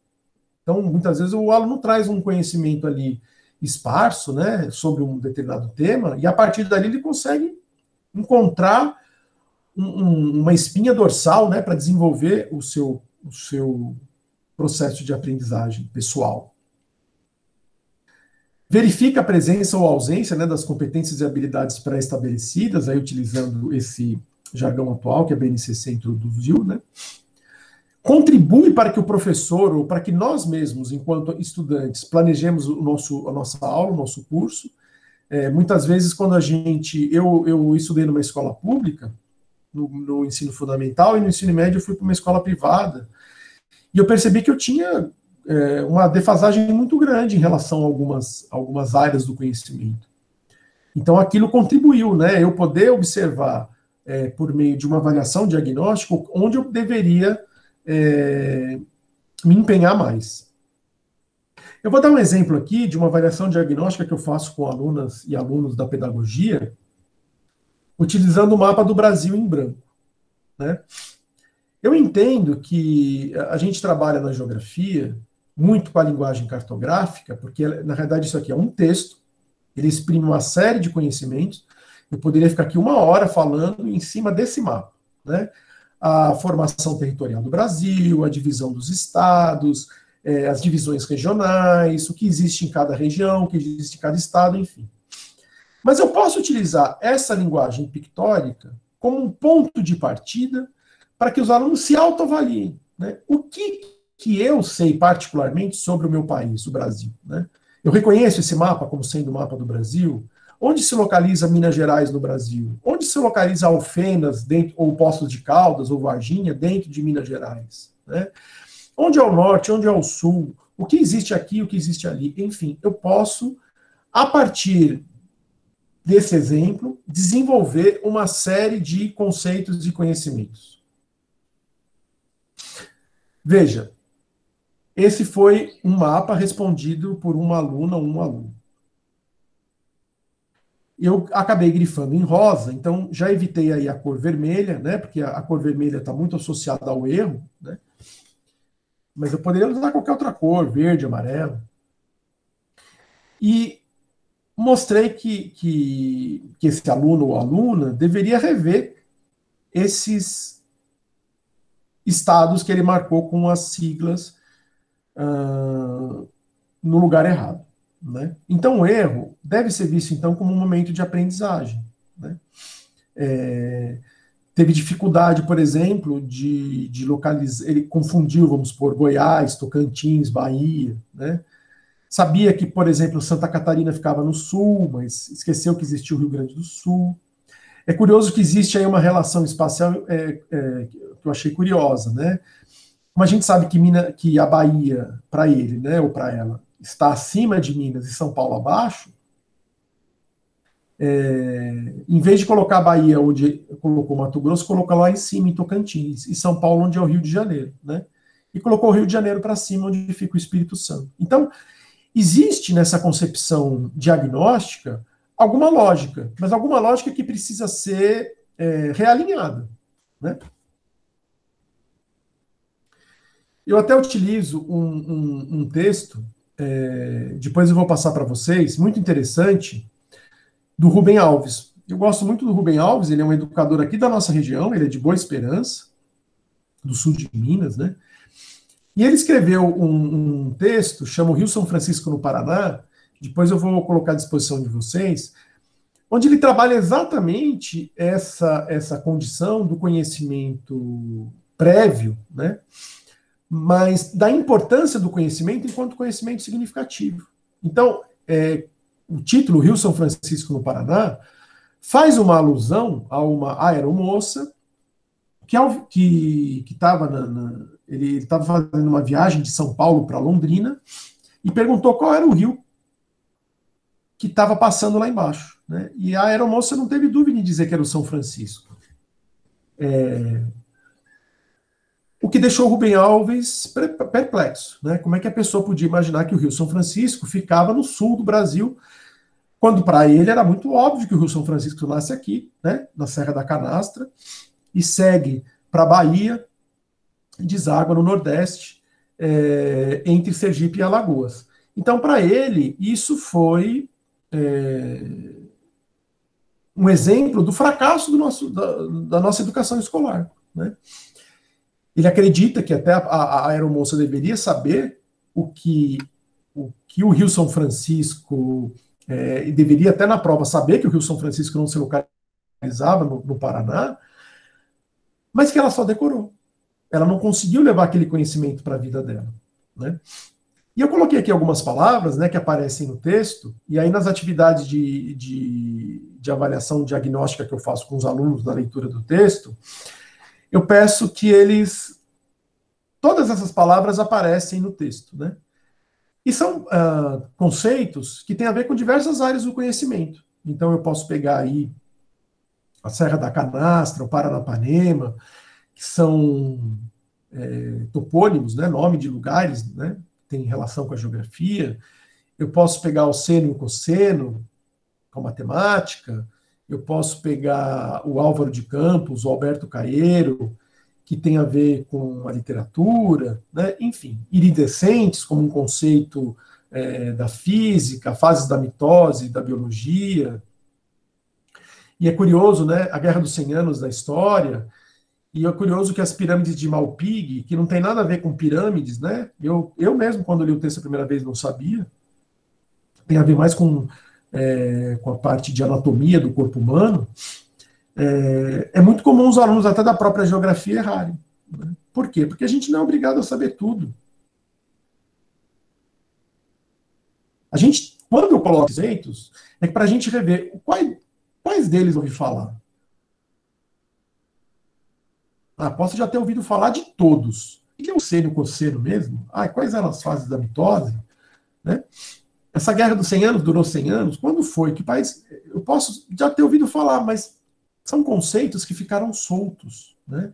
Então, muitas vezes, o aluno traz um conhecimento ali esparso, né, sobre um determinado tema, e a partir dali ele consegue encontrar uma espinha dorsal, né, para desenvolver o seu processo de aprendizagem pessoal. verifica a presença ou ausência, né, das competências e habilidades pré-estabelecidas, aí utilizando esse jargão atual que a BNCC introduziu, né, contribui para que o professor, ou para que nós mesmos, enquanto estudantes, planejemos a nossa aula, o nosso curso. Muitas vezes, quando eu estudei numa escola pública, no ensino fundamental, e no ensino médio eu fui para uma escola privada, e eu percebi que eu tinha uma defasagem muito grande em relação a algumas áreas do conhecimento. Então, aquilo contribuiu, né, eu poder observar, por meio de uma avaliação diagnóstica, onde eu deveria me empenhar mais. Eu vou dar um exemplo aqui de uma avaliação diagnóstica que eu faço com alunas e alunos da pedagogia, utilizando o mapa do Brasil em branco, né? Eu entendo que a gente trabalha na geografia muito com a linguagem cartográfica, porque, na realidade, isso aqui é um texto, ele exprime uma série de conhecimentos. Eu poderia ficar aqui 1 hora falando em cima desse mapa, né? A formação territorial do Brasil, a divisão dos estados, as divisões regionais, o que existe em cada região, o que existe em cada estado, enfim. Mas eu posso utilizar essa linguagem pictórica como um ponto de partida para que os alunos se autoavaliem, né? O que eu sei particularmente sobre o meu país, o Brasil, né? Eu reconheço esse mapa como sendo o mapa do Brasil. Onde se localiza Minas Gerais no Brasil? Onde se localiza Alfenas, ou Poços de Caldas, ou Varginha, dentro de Minas Gerais? Né? Onde é o norte, onde é o sul? O que existe aqui, o que existe ali? Enfim, eu posso, a partir desse exemplo, desenvolver uma série de conceitos e conhecimentos. Veja, esse foi um mapa respondido por uma aluna ou um aluno. Eu acabei grifando em rosa, então já evitei aí a cor vermelha, né, porque a cor vermelha está muito associada ao erro, né, mas eu poderia usar qualquer outra cor, verde, amarelo. E mostrei que esse aluno ou aluna deveria rever esses estados que ele marcou com as siglas no lugar errado. Né? Então, o erro deve ser visto, então, como um momento de aprendizagem. Né? Teve dificuldade, por exemplo, de localizar, ele confundiu, vamos supor, Goiás, Tocantins, Bahia, né? Sabia que, por exemplo, Santa Catarina ficava no sul, mas esqueceu que existia o Rio Grande do Sul. É curioso que existe aí uma relação espacial que eu achei curiosa, né? Como a gente sabe que a Bahia, para ele, né, ou para ela, está acima de Minas e São Paulo abaixo, em vez de colocar a Bahia onde colocou Mato Grosso, colocou lá em cima, em Tocantins, e São Paulo, onde é o Rio de Janeiro, né? E colocou o Rio de Janeiro para cima, onde fica o Espírito Santo. Então, existe nessa concepção diagnóstica alguma lógica, mas alguma lógica que precisa ser realinhada, né? Eu até utilizo um texto, depois eu vou passar para vocês, muito interessante, do Rubem Alves. Eu gosto muito do Rubem Alves, ele é um educador aqui da nossa região, ele é de Boa Esperança, do sul de Minas, né? E ele escreveu um texto, chama o Rio São Francisco no Paraná, depois eu vou colocar à disposição de vocês, onde ele trabalha exatamente essa condição do conhecimento prévio, né? Mas da importância do conhecimento enquanto conhecimento significativo. Então, o título Rio São Francisco no Paraná faz uma alusão a uma aeromoça que estava ele estava fazendo uma viagem de São Paulo para Londrina e perguntou qual era o rio que estava passando lá embaixo, né? E a aeromoça não teve dúvida em dizer que era o São Francisco. O que deixou o Rubem Alves perplexo, né? Como é que a pessoa podia imaginar que o Rio São Francisco ficava no sul do Brasil, quando para ele era muito óbvio que o Rio São Francisco nasce aqui, né? Na Serra da Canastra, e segue para a Bahia, deságua no Nordeste, entre Sergipe e Alagoas. Então, para ele, isso foi um exemplo do fracasso da nossa educação escolar, né? Ele acredita que até a aeromoça deveria saber o que o que o Rio São Francisco, e deveria até na prova saber que o Rio São Francisco não se localizava no Paraná, mas que ela só decorou. Ela não conseguiu levar aquele conhecimento para a vida dela, né? E eu coloquei aqui algumas palavras, né, que aparecem no texto, e aí nas atividades de avaliação diagnóstica que eu faço com os alunos na leitura do texto, eu peço que eles... Todas essas palavras aparecem no texto, né? E são conceitos que têm a ver com diversas áreas do conhecimento. Então eu posso pegar aí a Serra da Canastra, o Paranapanema, que são topônimos, né, nome de lugares, né, tem relação com a geografia. Eu posso pegar o seno e o cosseno, com a matemática. Eu posso pegar o Álvaro de Campos, o Alberto Caeiro, que tem a ver com a literatura, né? Enfim, iridescentes como um conceito da física, fases da mitose, da biologia. E é curioso, né, a Guerra dos 100 Anos da História, e é curioso que as pirâmides de Malpighi, que não tem nada a ver com pirâmides, né? Eu mesmo, quando li o texto a primeira vez, não sabia. Tem a ver mais com a parte de anatomia do corpo humano. É muito comum os alunos, até da própria geografia, errarem. Né? Por quê? Porque a gente não é obrigado a saber tudo. A gente, quando eu coloco exemplos, é para a gente rever quais deles eu ouvi falar. Posso já ter ouvido falar de todos. O que é o seno e o cosseno mesmo? Quais eram as fases da mitose? Né? Essa guerra dos 100 anos durou 100 anos? Quando foi? Que país? Eu posso já ter ouvido falar, mas são conceitos que ficaram soltos. Né?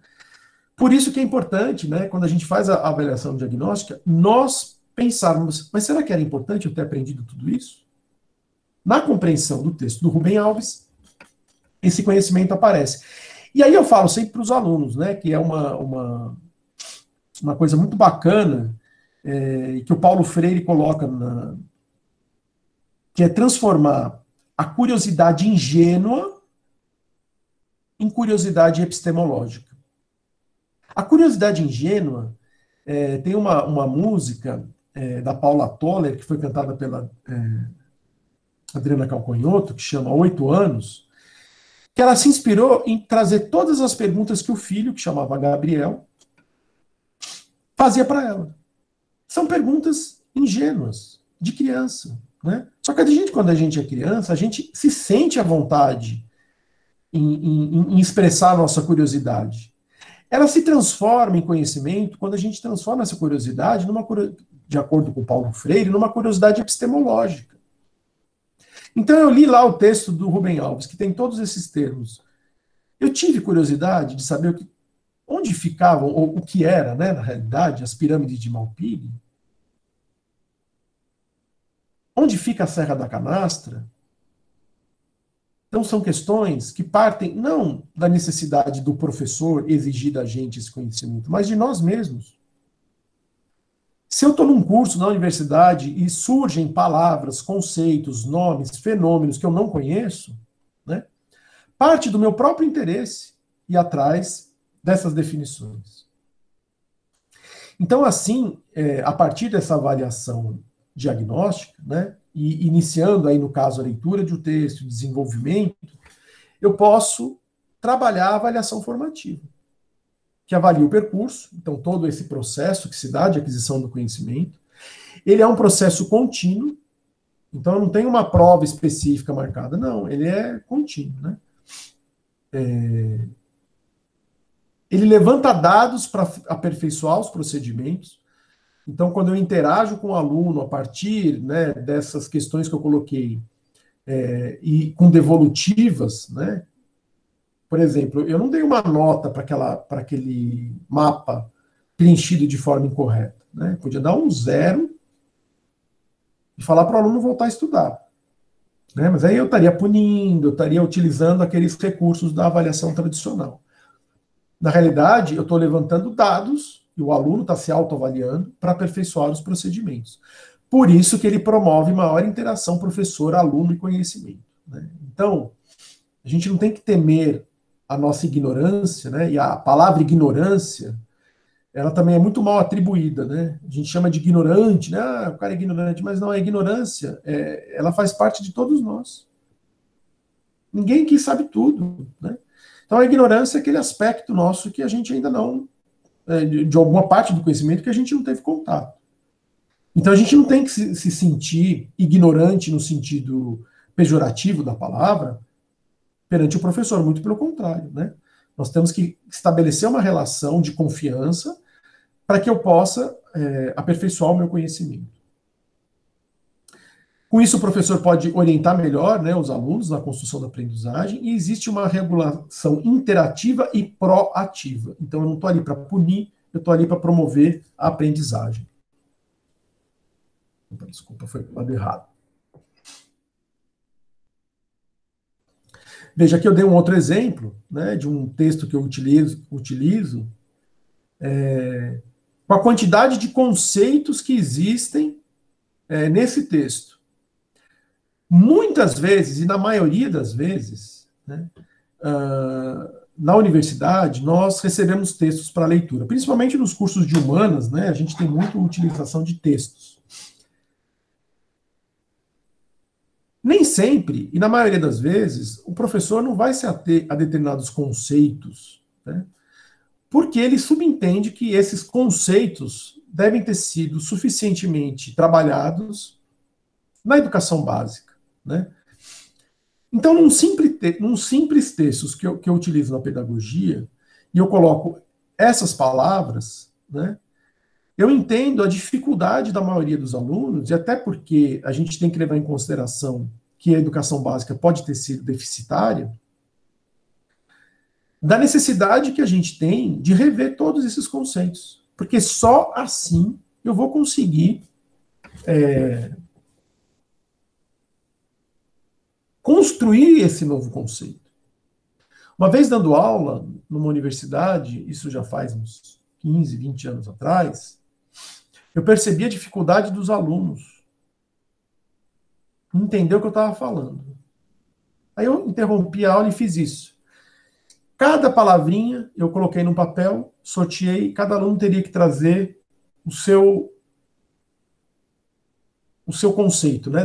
Por isso que é importante, né, quando a gente faz a avaliação diagnóstica, nós pensarmos, mas será que era importante eu ter aprendido tudo isso? Na compreensão do texto do Rubem Alves, esse conhecimento aparece. E aí eu falo sempre para os alunos, né, que é uma coisa muito bacana, que o Paulo Freire coloca, que é transformar a curiosidade ingênua em curiosidade epistemológica. A curiosidade ingênua, tem uma música da Paula Toller, que foi cantada pela Adriana Calcanhoto, que chama 8 Anos, que ela se inspirou em trazer todas as perguntas que o filho, que chamava Gabriel, fazia para ela. São perguntas ingênuas, de criança. Né? Só que quando a gente é criança, a gente se sente à vontade em expressar a nossa curiosidade. Ela se transforma em conhecimento quando a gente transforma essa curiosidade, de acordo com Paulo Freire, numa curiosidade epistemológica. Então eu li lá o texto do Rubem Alves, que tem todos esses termos. Eu tive curiosidade de saber onde ficavam, ou o que era, né, na realidade, as pirâmides de Malpighi. Onde fica a Serra da Canastra? Então são questões que partem não da necessidade do professor exigir da gente esse conhecimento, mas de nós mesmos. Se eu estou num curso na universidade e surgem palavras, conceitos, nomes, fenômenos que eu não conheço, né, parte do meu próprio interesse ir atrás dessas definições. Então, assim, a partir dessa avaliação diagnóstica, né, e iniciando aí, no caso, a leitura de um texto, o desenvolvimento, eu posso trabalhar a avaliação formativa, que avalia o percurso, então todo esse processo que se dá de aquisição do conhecimento. Ele é um processo contínuo, então eu não tenho uma prova específica marcada, não, ele é contínuo. Né? Ele levanta dados para aperfeiçoar os procedimentos. Então, quando eu interajo com o aluno a partir, né, dessas questões que eu coloquei, e com devolutivas, né, por exemplo, eu não dei uma nota para aquele mapa preenchido de forma incorreta. Né? Podia dar um 0 e falar para o aluno voltar a estudar. Né? Mas aí eu estaria punindo, eu estaria utilizando aqueles recursos da avaliação tradicional. Na realidade, eu estou levantando dados e o aluno está se autoavaliando para aperfeiçoar os procedimentos. Por isso que ele promove maior interação professor, aluno e conhecimento. Né? Então, a gente não tem que temer a nossa ignorância, né? E a palavra ignorância, ela também é muito mal atribuída, né? A gente chama de ignorante, né? Ah, o cara é ignorante, mas não, a ignorância, ela faz parte de todos nós. Ninguém aqui sabe tudo, né? Então a ignorância é aquele aspecto nosso que a gente ainda não, de alguma parte do conhecimento que a gente não teve contato. Então a gente não tem que se sentir ignorante no sentido pejorativo da palavra perante o professor, muito pelo contrário, né? Nós temos que estabelecer uma relação de confiança para que eu possa aperfeiçoar o meu conhecimento. Com isso, o professor pode orientar melhor, né, os alunos na construção da aprendizagem, e existe uma regulação interativa e proativa. Então, eu não estou ali para punir, eu estou ali para promover a aprendizagem. Desculpa, foi o lado errado. Veja, aqui eu dei um outro exemplo, né, de um texto que eu utilizo com a quantidade de conceitos que existem nesse texto. Muitas vezes, e na maioria das vezes, né, na universidade, nós recebemos textos para leitura, principalmente nos cursos de humanas, né, a gente tem muita utilização de textos. Nem sempre, e na maioria das vezes, o professor não vai se ater a determinados conceitos, né, porque ele subentende que esses conceitos devem ter sido suficientemente trabalhados na educação básica, né? Então, num simples textos que eu utilizo na pedagogia, e eu coloco essas palavras, né, eu entendo a dificuldade da maioria dos alunos, e até porque a gente tem que levar em consideração que a educação básica pode ter sido deficitária, da necessidade que a gente tem de rever todos esses conceitos. Porque só assim eu vou conseguir construir esse novo conceito. Uma vez dando aula numa universidade, isso já faz uns 15, 20 anos atrás, eu percebi a dificuldade dos alunos em entender o que eu estava falando. Aí eu interrompi a aula e fiz isso. Cada palavrinha eu coloquei num papel, sorteei, cada aluno teria que trazer o seu conceito, né?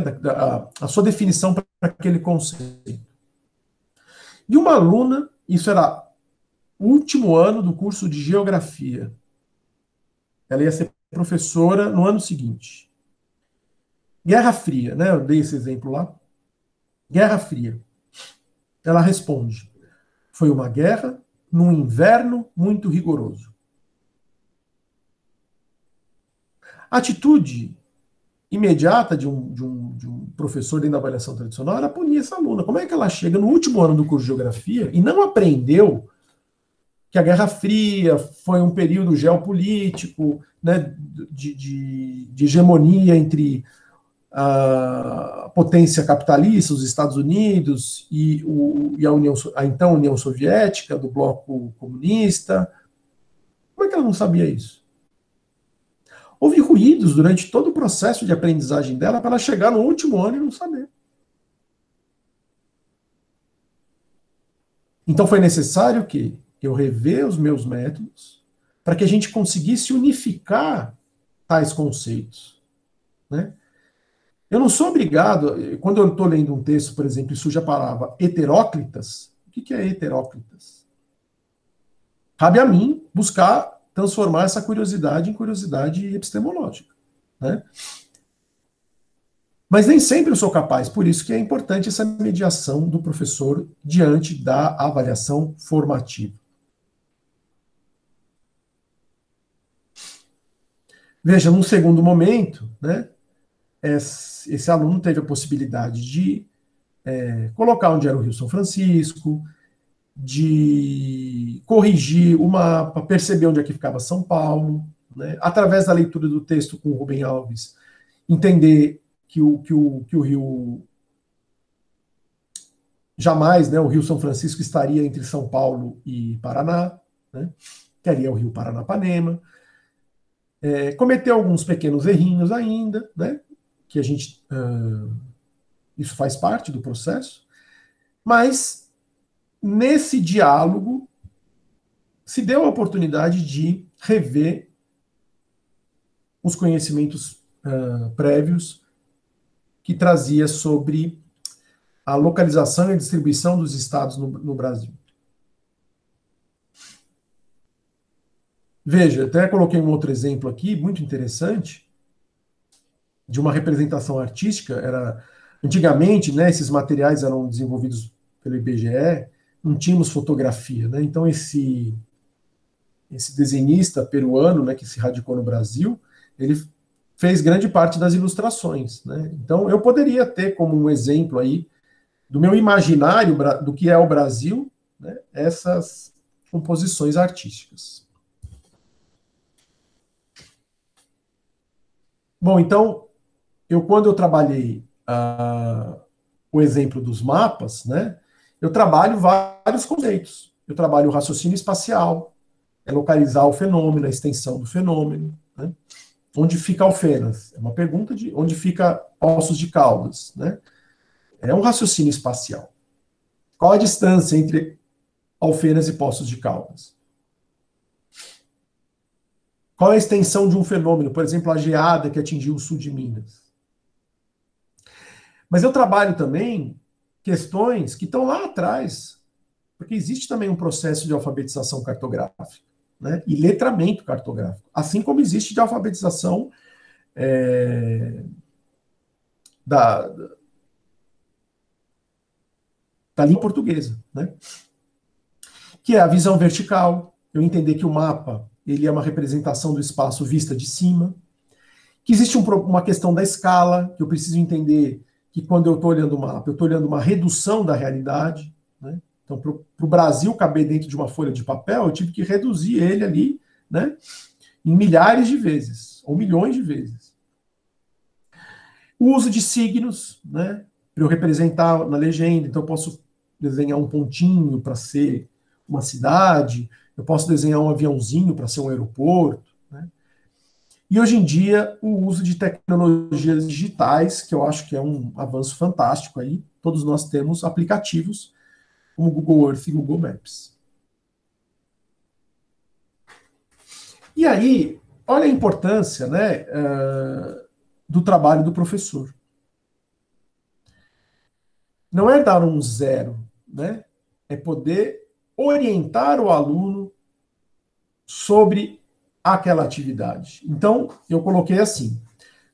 A sua definição para aquele conceito. E uma aluna, isso era o último ano do curso de geografia. Ela ia ser professora no ano seguinte. Guerra Fria, né? Eu dei esse exemplo lá. Guerra Fria. Ela responde: foi uma guerra num inverno muito rigoroso. A atitude imediata de um professor dentro da avaliação tradicional era punir essa aluna. Como é que ela chega no último ano do curso de geografia e não aprendeu que a Guerra Fria foi um período geopolítico, né, de hegemonia entre a potência capitalista, os Estados Unidos e a então União Soviética, do bloco comunista? Como é que ela não sabia isso? Houve ruídos durante todo o processo de aprendizagem dela para ela chegar no último ano e não saber. Então foi necessário que eu rever os meus métodos para que a gente conseguisse unificar tais conceitos, né? Eu não sou obrigado, quando eu estou lendo um texto, por exemplo, e surge a palavra heteróclitas. O que é heteróclitas? Cabe a mim buscar transformar essa curiosidade em curiosidade epistemológica, né? Mas nem sempre eu sou capaz, por isso que é importante essa mediação do professor diante da avaliação formativa. Veja, num segundo momento, né, esse aluno teve a possibilidade de colocar onde era o Rio São Francisco, de corrigir o mapa, perceber onde é que ficava São Paulo, né, através da leitura do texto com o Rubem Alves, entender que o rio jamais, né, o Rio São Francisco estaria entre São Paulo e Paraná, né, que ali é o Rio Paranapanema. Cometeu alguns pequenos errinhos ainda, né, que a gente isso faz parte do processo, mas nesse diálogo se deu a oportunidade de rever os conhecimentos prévios que trazia sobre a localização e a distribuição dos estados no Brasil. Veja, até coloquei um outro exemplo aqui, muito interessante, de uma representação artística. Antigamente, né, esses materiais eram desenvolvidos pelo IBGE, não tínhamos fotografia, né? Então esse desenhista peruano, né, que se radicou no Brasil, ele fez grande parte das ilustrações, né? Então eu poderia ter como um exemplo aí do meu imaginário do que é o Brasil, né, essas composições artísticas. Bom, então, quando eu trabalhei o exemplo dos mapas, né, eu trabalho vários conceitos. Eu trabalho o raciocínio espacial, é localizar o fenômeno, a extensão do fenômeno, né? Onde fica Alfenas? É uma pergunta de onde fica Poços de Caldas, né? É um raciocínio espacial. Qual a distância entre Alfenas e Poços de Caldas? Qual a extensão de um fenômeno, por exemplo, a geada que atingiu o sul de Minas? Mas eu trabalho também questões que estão lá atrás, porque existe também um processo de alfabetização cartográfica, né, e letramento cartográfico, assim como existe de alfabetização da língua portuguesa, né, que é a visão vertical, eu entender que o mapa ele é uma representação do espaço vista de cima, que existe uma questão da escala, que eu preciso entender que quando eu estou olhando o mapa, eu estou olhando uma redução da realidade, né? Então, para o Brasil caber dentro de uma folha de papel, eu tive que reduzir ele ali, né, em milhares de vezes, ou milhões de vezes. O uso de signos, né, para eu representar na legenda, então eu posso desenhar um pontinho para ser uma cidade, eu posso desenhar um aviãozinho para ser um aeroporto, né? E hoje em dia, o uso de tecnologias digitais, que eu acho que é um avanço fantástico aí, todos nós temos aplicativos como Google Earth e Google Maps. E aí, olha a importância, né, do trabalho do professor. Não é dar um zero, né? É poder orientar o aluno sobre aquela atividade. Então, eu coloquei assim: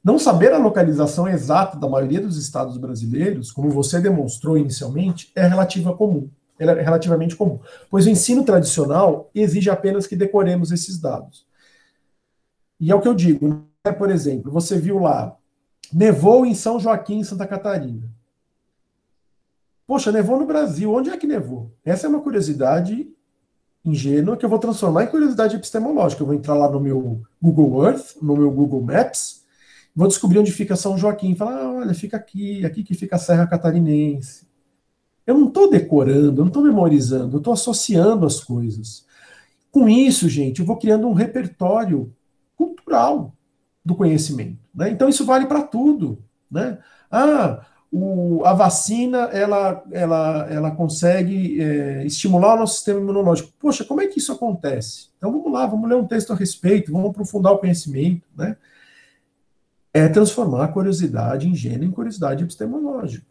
não saber a localização exata da maioria dos estados brasileiros, como você demonstrou inicialmente, é relativamente comum, pois o ensino tradicional exige apenas que decoremos esses dados. E é o que eu digo, né? Por exemplo, você viu lá, nevou em São Joaquim, Santa Catarina. Poxa, nevou no Brasil, onde é que nevou? Essa é uma curiosidade ingênua que eu vou transformar em curiosidade epistemológica. Eu vou entrar lá no meu Google Earth, no meu Google Maps, vou descobrir onde fica São Joaquim. Falar, olha, fica aqui que fica a Serra Catarinense. Eu não estou decorando, eu não estou memorizando, eu estou associando as coisas. Com isso, gente, eu vou criando um repertório cultural do conhecimento, né? Então isso vale para tudo, né? A vacina ela consegue estimular o nosso sistema imunológico. Poxa, como é que isso acontece? Então vamos lá, vamos ler um texto a respeito, vamos aprofundar o conhecimento, né? É transformar a curiosidade ingênua em curiosidade epistemológica.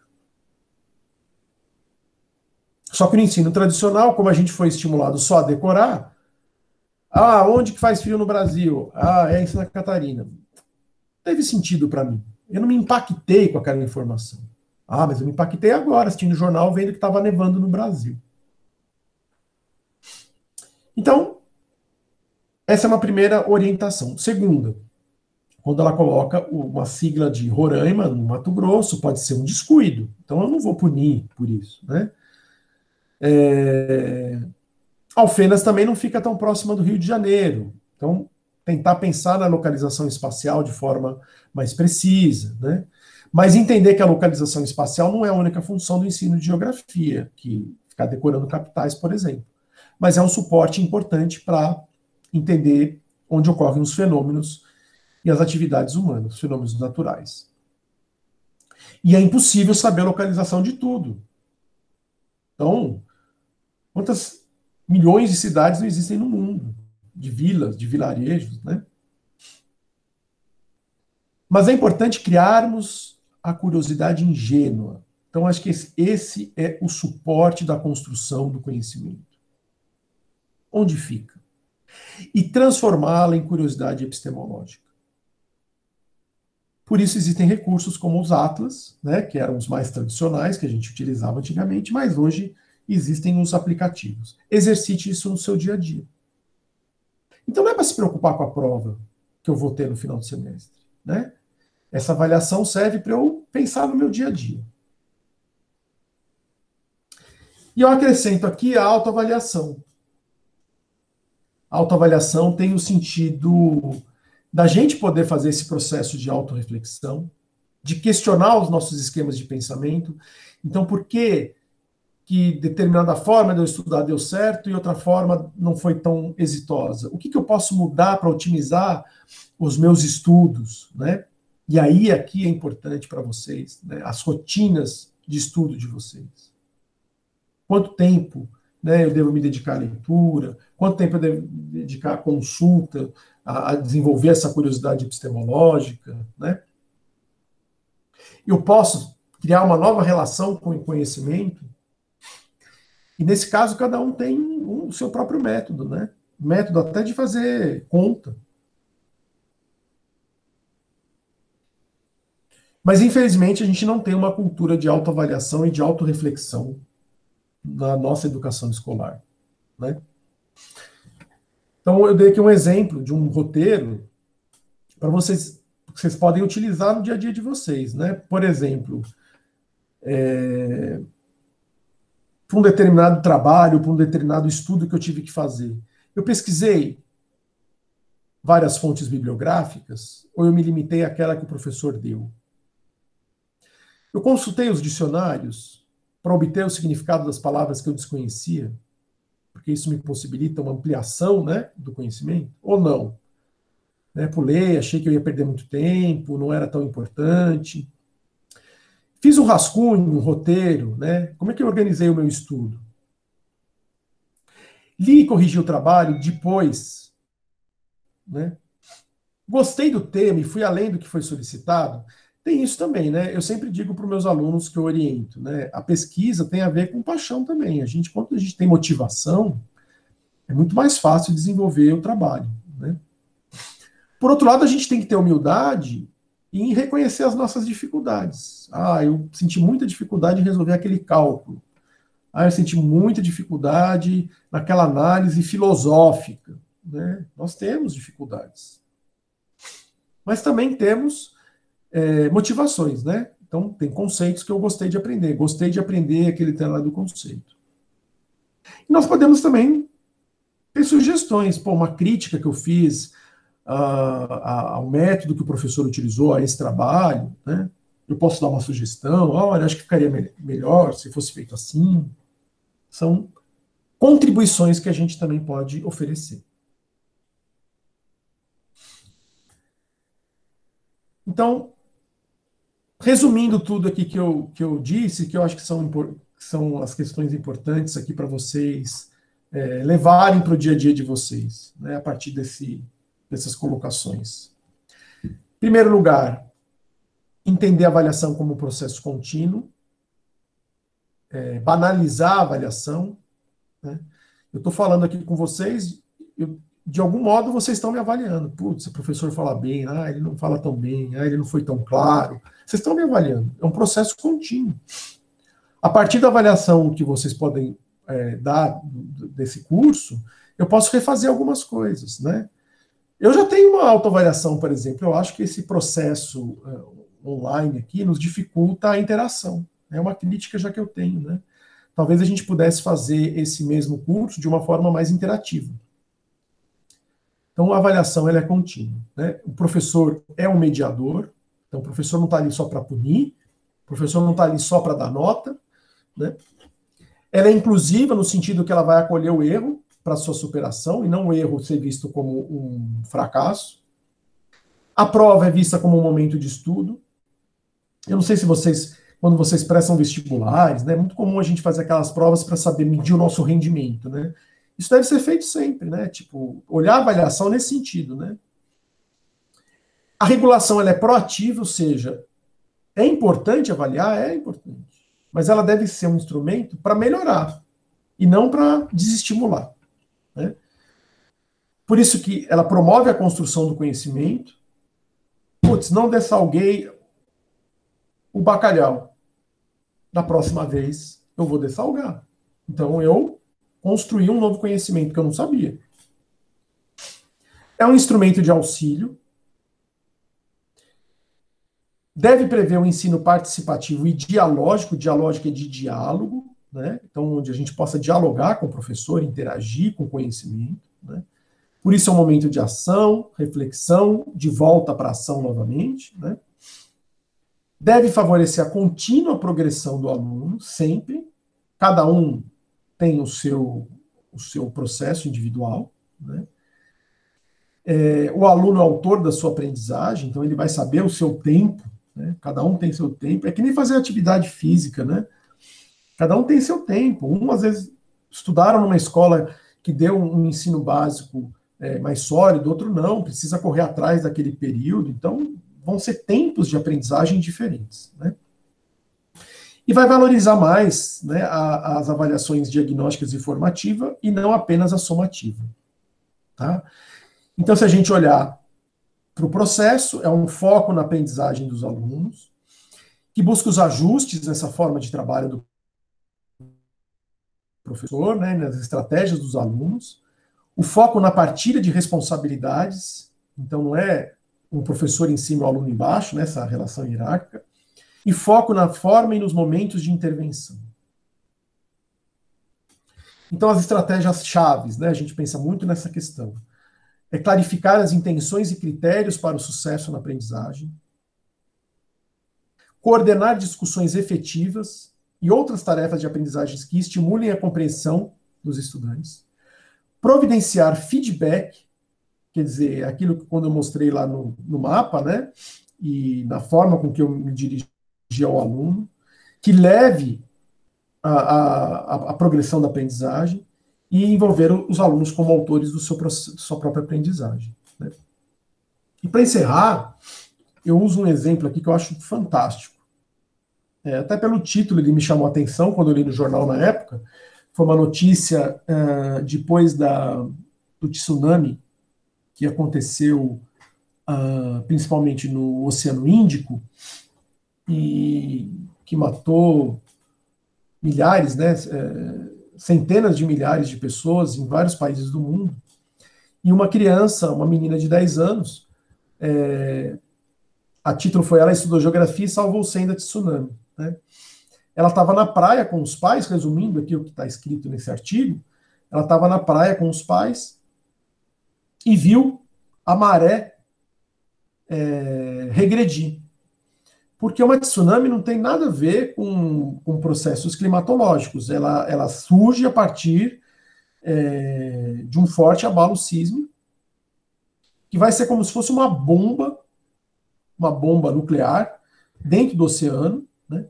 Só que no ensino tradicional, como a gente foi estimulado só a decorar, onde que faz frio no Brasil? É em Santa Catarina. Não teve sentido para mim. Eu não me impactei com aquela informação. Mas eu me impactei agora, assistindo o jornal, vendo que estava nevando no Brasil. Então, essa é uma primeira orientação. Segunda, quando ela coloca uma sigla de Roraima no Mato Grosso, pode ser um descuido. Então, eu não vou punir por isso, né? Alfenas também não fica tão próxima do Rio de Janeiro. Então, tentar pensar na localização espacial de forma mais precisa, né? Mas entender que a localização espacial não é a única função do ensino de geografia, que ficar decorando capitais, por exemplo. Mas é um suporte importante para entender onde ocorrem os fenômenos e as atividades humanas, os fenômenos naturais. E é impossível saber a localização de tudo. Então, milhões de cidades não existem no mundo, de vilas, de vilarejos, né? Mas é importante criarmos a curiosidade ingênua. Então, acho que esse é o suporte da construção do conhecimento. Onde fica? E transformá-la em curiosidade epistemológica. Por isso existem recursos como os atlas, né, que eram os mais tradicionais, que a gente utilizava antigamente, mas hoje existem os aplicativos. Exercite isso no seu dia a dia. Então não é para se preocupar com a prova que eu vou ter no final do semestre, né? Essa avaliação serve para eu pensar no meu dia a dia. E eu acrescento aqui a autoavaliação. A autoavaliação tem o sentido da gente poder fazer esse processo de autorreflexão, de questionar os nossos esquemas de pensamento. Então, por que determinada forma de eu estudar deu certo e outra forma não foi tão exitosa? O que eu posso mudar para otimizar os meus estudos, né? E aí, aqui é importante para vocês, né, as rotinas de estudo de vocês. Quanto tempo, né, eu devo me dedicar à leitura? Quanto tempo eu devo me dedicar à consulta, a desenvolver essa curiosidade epistemológica, né? Eu posso criar uma nova relação com o conhecimento, e nesse caso cada um tem o seu próprio método, né? Método até de fazer conta. Mas, infelizmente, a gente não tem uma cultura de autoavaliação e de autorreflexão na nossa educação escolar, né? Então, eu dei aqui um exemplo de um roteiro para vocês, que vocês podem utilizar no dia a dia de vocês, né? Por exemplo, para um determinado trabalho, para um determinado estudo que eu tive que fazer, eu pesquisei várias fontes bibliográficas ou eu me limitei àquela que o professor deu? Eu consultei os dicionários para obter o significado das palavras que eu desconhecia, porque isso me possibilita uma ampliação, né, do conhecimento, ou não? Né, pulei, achei que eu ia perder muito tempo, não era tão importante. Fiz um rascunho, um roteiro, né? Como é que eu organizei o meu estudo? Li e corrigi o trabalho depois, né? Gostei do tema e fui além do que foi solicitado. Tem isso também, né? Eu sempre digo para os meus alunos que eu oriento, né? A pesquisa tem a ver com paixão também. Quando a gente tem motivação, é muito mais fácil desenvolver o trabalho, né? Por outro lado, a gente tem que ter humildade em reconhecer as nossas dificuldades. Ah, eu senti muita dificuldade em resolver aquele cálculo. Ah, eu senti muita dificuldade naquela análise filosófica, né? Nós temos dificuldades. Mas também temos motivações, né? Então, tem conceitos que eu gostei de aprender. Gostei de aprender aquele determinado conceito. E nós podemos também ter sugestões. Pô, uma crítica que eu fiz ao método que o professor utilizou a esse trabalho, né? Eu posso dar uma sugestão. Olha, acho que ficaria melhor se fosse feito assim. São contribuições que a gente também pode oferecer. Então, resumindo tudo aqui que eu disse, que eu acho que são as questões importantes aqui para vocês levarem para o dia a dia de vocês, né, a partir dessas colocações. Em primeiro lugar, entender a avaliação como um processo contínuo, banalizar a avaliação, né? Eu estou falando aqui com vocês, de algum modo vocês estão me avaliando. Putz, o professor fala bem, ele não fala tão bem, ele não foi tão claro. Vocês estão me avaliando. É um processo contínuo. A partir da avaliação que vocês podem dar desse curso, eu posso refazer algumas coisas, né? Eu já tenho uma autoavaliação, por exemplo. Eu acho que esse processo online aqui nos dificulta a interação. É uma crítica já que eu tenho, né? Talvez a gente pudesse fazer esse mesmo curso de uma forma mais interativa. Então, a avaliação ela é contínua, né? O professor é um mediador, então o professor não está ali só para punir, o professor não está ali só para dar nota, né? Ela é inclusiva no sentido que ela vai acolher o erro para sua superação, e não o erro ser visto como um fracasso. A prova é vista como um momento de estudo. Eu não sei se vocês, quando vocês prestam vestibulares, né, é muito comum a gente fazer aquelas provas para saber medir o nosso rendimento, né? Isso deve ser feito sempre, né? Tipo, olhar a avaliação nesse sentido, né? A regulação ela é proativa, ou seja, é importante avaliar? É importante. Mas ela deve ser um instrumento para melhorar e não para desestimular, né? Por isso que ela promove a construção do conhecimento. Putz, não dessalguei o bacalhau. Da próxima vez eu vou dessalgar. Então eu construí um novo conhecimento que eu não sabia. É um instrumento de auxílio. Deve prever o ensino participativo e dialógico. Dialógico é de diálogo, né? Então, onde a gente possa dialogar com o professor, interagir com o conhecimento, né? Por isso é um momento de ação, reflexão, de volta para a ação novamente, né? Deve favorecer a contínua progressão do aluno, sempre. Cada um tem o seu processo individual, né? O aluno é autor da sua aprendizagem, então ele vai saber o seu tempo, né? Cada um tem seu tempo. É que nem fazer atividade física, né? Cada um tem seu tempo. Às vezes, estudaram numa escola que deu um ensino básico mais sólido, outro não, precisa correr atrás daquele período. Então, vão ser tempos de aprendizagem diferentes, né? E vai valorizar mais, né, as avaliações diagnósticas e formativa e não apenas a somativa, tá? Então, se a gente olhar para o processo, é um foco na aprendizagem dos alunos, que busca os ajustes nessa forma de trabalho do professor, né, nas estratégias dos alunos, o foco na partilha de responsabilidades, então não é um professor em cima e o aluno embaixo, nessa relação hierárquica, e foco na forma e nos momentos de intervenção. Então, as estratégias chaves, né, a gente pensa muito nessa questão. É clarificar as intenções e critérios para o sucesso na aprendizagem, coordenar discussões efetivas e outras tarefas de aprendizagens que estimulem a compreensão dos estudantes, providenciar feedback, quer dizer, aquilo que quando eu mostrei lá no mapa, né, e na forma com que eu me dirigi ao aluno, que leve a progressão da aprendizagem e envolver os alunos como autores do sua própria aprendizagem, né? E para encerrar, eu uso um exemplo aqui que eu acho fantástico. Até pelo título ele me chamou a atenção quando eu li no jornal na época. Foi uma notícia depois do tsunami que aconteceu principalmente no Oceano Índico e que matou milhares, né, centenas de milhares de pessoas em vários países do mundo. E uma criança, uma menina de 10 anos, a título foi Ela estudou geografia e salvou 100 da tsunami, né? Ela estava na praia com os pais, resumindo aqui o que está escrito nesse artigo, ela estava na praia com os pais e viu a maré regredir. Porque uma tsunami não tem nada a ver com processos climatológicos. Ela surge a partir de um forte abalo sísmico, que vai ser como se fosse uma bomba nuclear dentro do oceano, né,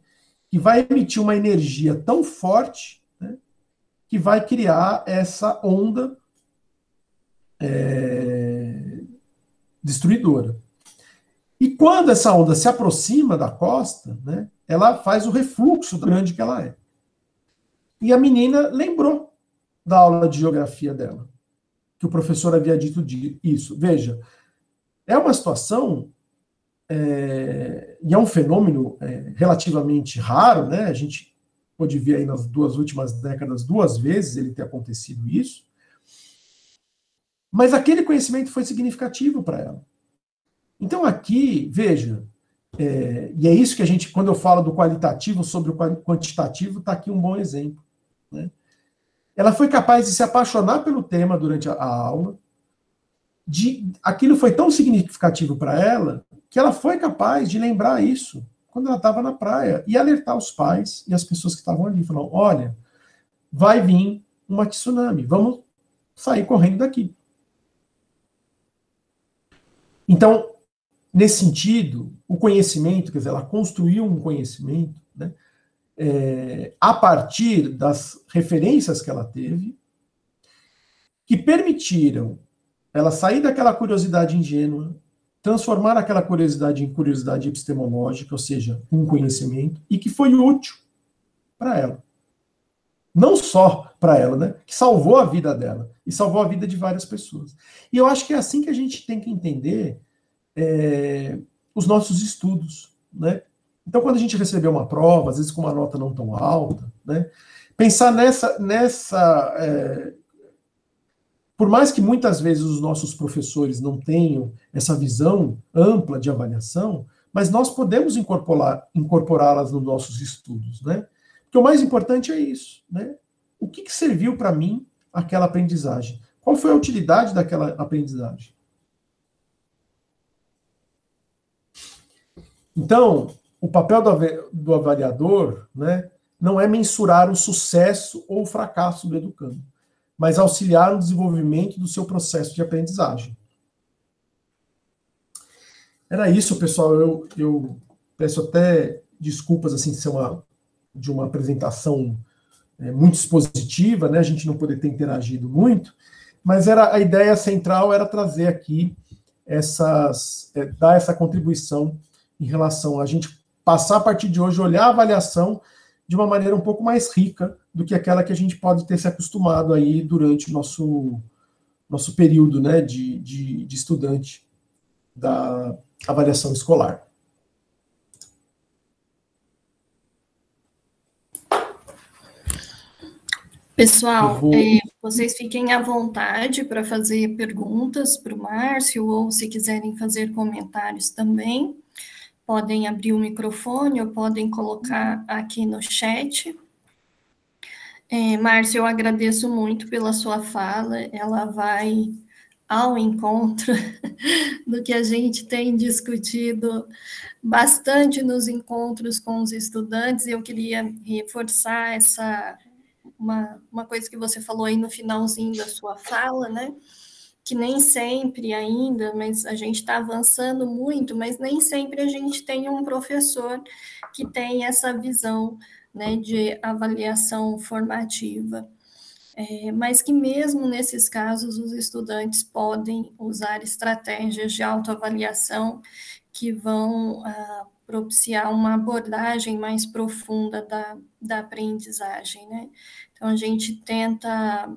que vai emitir uma energia tão forte, né, que vai criar essa onda destruidora. E quando essa onda se aproxima da costa, né, ela faz o refluxo do grande que ela é. E a menina lembrou da aula de geografia dela, que o professor havia dito isso. Veja, é uma situação e é um fenômeno relativamente raro, né? A gente pode ver aí nas 2 últimas décadas 2 vezes ele ter acontecido isso. Mas aquele conhecimento foi significativo para ela. Então aqui, veja, e é isso que a gente, quando eu falo do qualitativo sobre o quantitativo, está aqui um bom exemplo, né? Ela foi capaz de se apaixonar pelo tema durante a aula, aquilo foi tão significativo para ela, que ela foi capaz de lembrar isso quando ela estava na praia e alertar os pais e as pessoas que estavam ali, falando, olha, vai vir uma tsunami, vamos sair correndo daqui. Então, nesse sentido, o conhecimento, quer dizer, ela construiu um conhecimento, né, a partir das referências que ela teve, que permitiram ela sair daquela curiosidade ingênua, transformar aquela curiosidade em curiosidade epistemológica, ou seja, um conhecimento, e que foi útil para ela. Não só para ela, né? Que salvou a vida dela e salvou a vida de várias pessoas. E eu acho que é assim que a gente tem que entender os nossos estudos, né? Então, quando a gente receber uma prova, às vezes com uma nota não tão alta, né? Pensar por mais que muitas vezes os nossos professores não tenham essa visão ampla de avaliação, mas nós podemos incorporá-las nos nossos estudos, né? Porque o mais importante é isso, né? O que serviu para mim aquela aprendizagem? Qual foi a utilidade daquela aprendizagem? Então, o papel do avaliador, né, não é mensurar o sucesso ou o fracasso do educando, mas auxiliar no desenvolvimento do seu processo de aprendizagem. Era isso, pessoal. Eu peço até desculpas assim, de uma apresentação muito expositiva, né, a gente não poder ter interagido muito, mas a ideia central era trazer aqui dar essa contribuição em relação a gente passar a partir de hoje, olhar a avaliação de uma maneira um pouco mais rica do que aquela que a gente pode ter se acostumado aí durante o nosso período, né, de estudante da avaliação escolar. Pessoal, vocês fiquem à vontade para fazer perguntas para o Márcio, ou se quiserem fazer comentários também, podem abrir o microfone ou podem colocar aqui no chat. Márcio, eu agradeço muito pela sua fala, ela vai ao encontro do que a gente tem discutido bastante nos encontros com os estudantes, e eu queria reforçar uma coisa que você falou aí no finalzinho da sua fala, né? Que nem sempre ainda, mas a gente está avançando muito, mas nem sempre a gente tem um professor que tem essa visão, né, de avaliação formativa. Mas que mesmo nesses casos os estudantes podem usar estratégias de autoavaliação que vão propiciar uma abordagem mais profunda da aprendizagem, né? Então, a gente tenta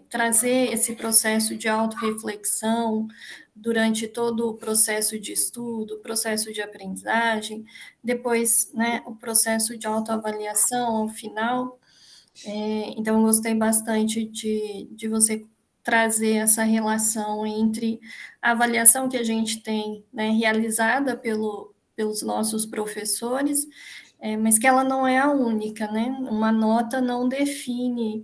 trazer esse processo de autorreflexão durante todo o processo de estudo, processo de aprendizagem, depois, né, o processo de autoavaliação ao final. Então, eu gostei bastante de você trazer essa relação entre a avaliação que a gente tem, né, realizada pelos nossos professores, mas que ela não é a única, né? Uma nota não define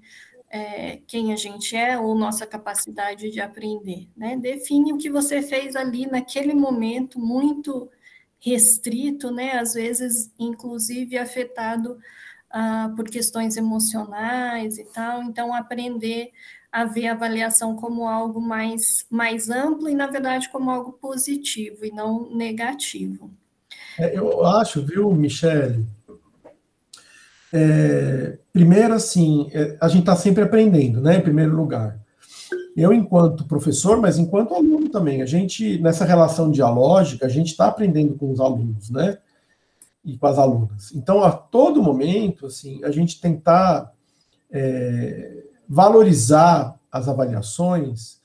quem a gente é ou nossa capacidade de aprender, né? Define o que você fez ali naquele momento muito restrito, né? Às vezes, inclusive, afetado por questões emocionais e tal. Então, aprender a ver a avaliação como algo mais amplo e, na verdade, como algo positivo e não negativo. Eu acho, viu, Michele? Primeiro, assim, a gente está sempre aprendendo, né, em primeiro lugar. Eu, enquanto professor, mas enquanto aluno também, a gente, nessa relação dialógica, a gente está aprendendo com os alunos, né, e com as alunas. Então, a todo momento, assim, a gente tentar valorizar as avaliações,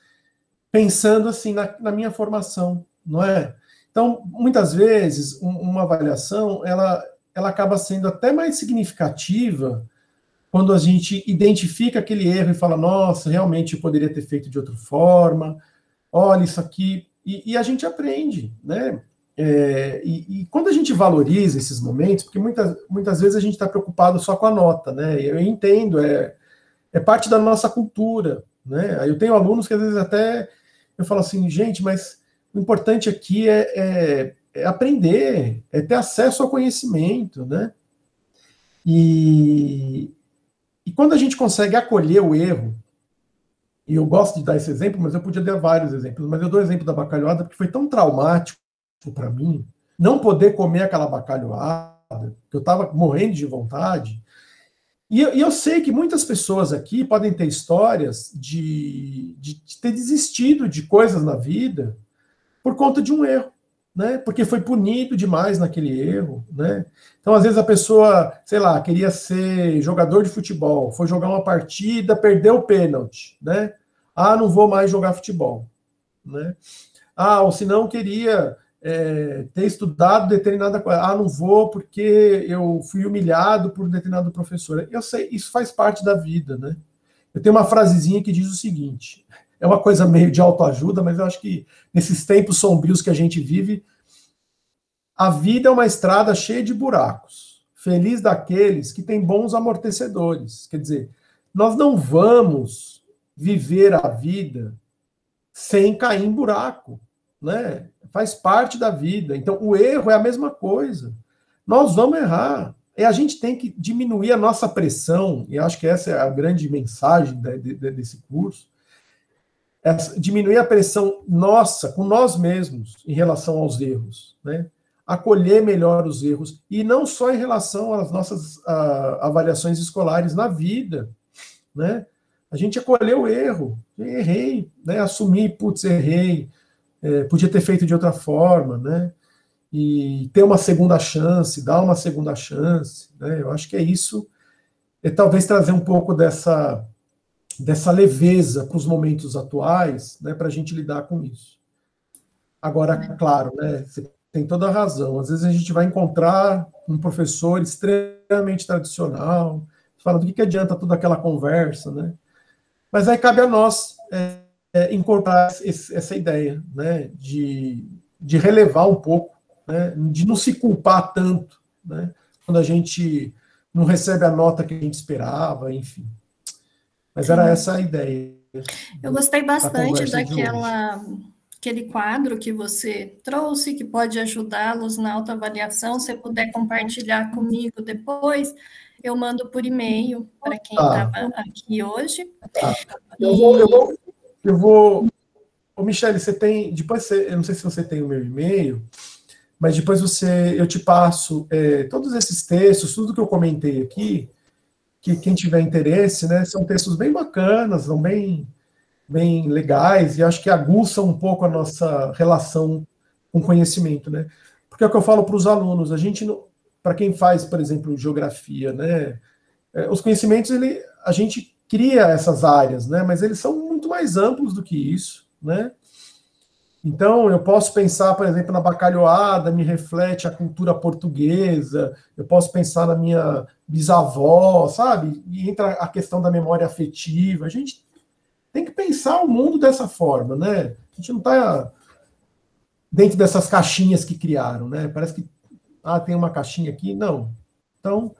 pensando, assim, na minha formação, não é? Então, muitas vezes, uma avaliação, ela acaba sendo até mais significativa quando a gente identifica aquele erro e fala, nossa, realmente eu poderia ter feito de outra forma, olha isso aqui, e a gente aprende, né? E quando a gente valoriza esses momentos, porque muitas vezes a gente está preocupado só com a nota, né? Eu entendo, é parte da nossa cultura, né? Aí eu tenho alunos que às vezes até eu falo assim, gente, mas o importante aqui é aprender, é ter acesso ao conhecimento, né? E quando a gente consegue acolher o erro, e eu gosto de dar esse exemplo, mas eu podia dar vários exemplos, mas eu dou o exemplo da bacalhoada porque foi tão traumático para mim não poder comer aquela bacalhoada, que eu estava morrendo de vontade, E eu sei que muitas pessoas aqui podem ter histórias de ter desistido de coisas na vida por conta de um erro, né? Porque foi punido demais naquele erro, né? Então, às vezes a pessoa, sei lá, queria ser jogador de futebol, foi jogar uma partida, perdeu o pênalti, né? Ah, não vou mais jogar futebol, né? Ah, ou se não queria ter estudado determinada coisa. Ah, não vou porque eu fui humilhado por determinado professor. Eu sei, isso faz parte da vida, né? Eu tenho uma frasezinha que diz o seguinte, é uma coisa meio de autoajuda, mas eu acho que nesses tempos sombrios que a gente vive, a vida é uma estrada cheia de buracos. Feliz daqueles que têm bons amortecedores. Quer dizer, nós não vamos viver a vida sem cair em buraco, né? Faz parte da vida. Então, o erro é a mesma coisa. Nós vamos errar. E a gente tem que diminuir a nossa pressão, e acho que essa é a grande mensagem desse curso, é diminuir a pressão nossa, com nós mesmos, em relação aos erros, né? Acolher melhor os erros, e não só em relação às nossas avaliações escolares na vida, né? A gente acolheu o erro, errei, né? Assumir, putz, errei, podia ter feito de outra forma, né? E ter uma segunda chance, dar uma segunda chance, né? Eu acho que é isso, talvez trazer um pouco dessa leveza para os momentos atuais, né? Para a gente lidar com isso. Agora, claro, né? Você tem toda a razão. Às vezes a gente vai encontrar um professor extremamente tradicional, falando do que adianta toda aquela conversa, né? Mas aí cabe a nós encontrar essa ideia, né, de relevar um pouco, né, de não se culpar tanto, né, quando a gente não recebe a nota que a gente esperava, enfim. Mas era essa a ideia. Eu gostei bastante daquele quadro que você trouxe, que pode ajudá-los na autoavaliação. Se puder compartilhar comigo depois, eu mando por e-mail para quem estava aqui hoje. Tá. Eu vou. Ô, Michele, você tem. Depois eu não sei se você tem o meu e-mail, mas depois eu te passo todos esses textos, tudo que eu comentei aqui, que quem tiver interesse, né, são textos bem bacanas, são bem legais, e acho que aguçam um pouco a nossa relação com conhecimento, né? Porque é o que eu falo para os alunos, a gente, para quem faz, por exemplo, geografia, né, os conhecimentos, a gente cria essas áreas, né, mas eles são muito mais amplos do que isso, né? Então, eu posso pensar, por exemplo, na bacalhoada, me reflete a cultura portuguesa, eu posso pensar na minha bisavó, sabe? E entra a questão da memória afetiva. A gente tem que pensar o mundo dessa forma, né? A gente não está dentro dessas caixinhas que criaram, né? Parece que tem uma caixinha aqui. Não. Então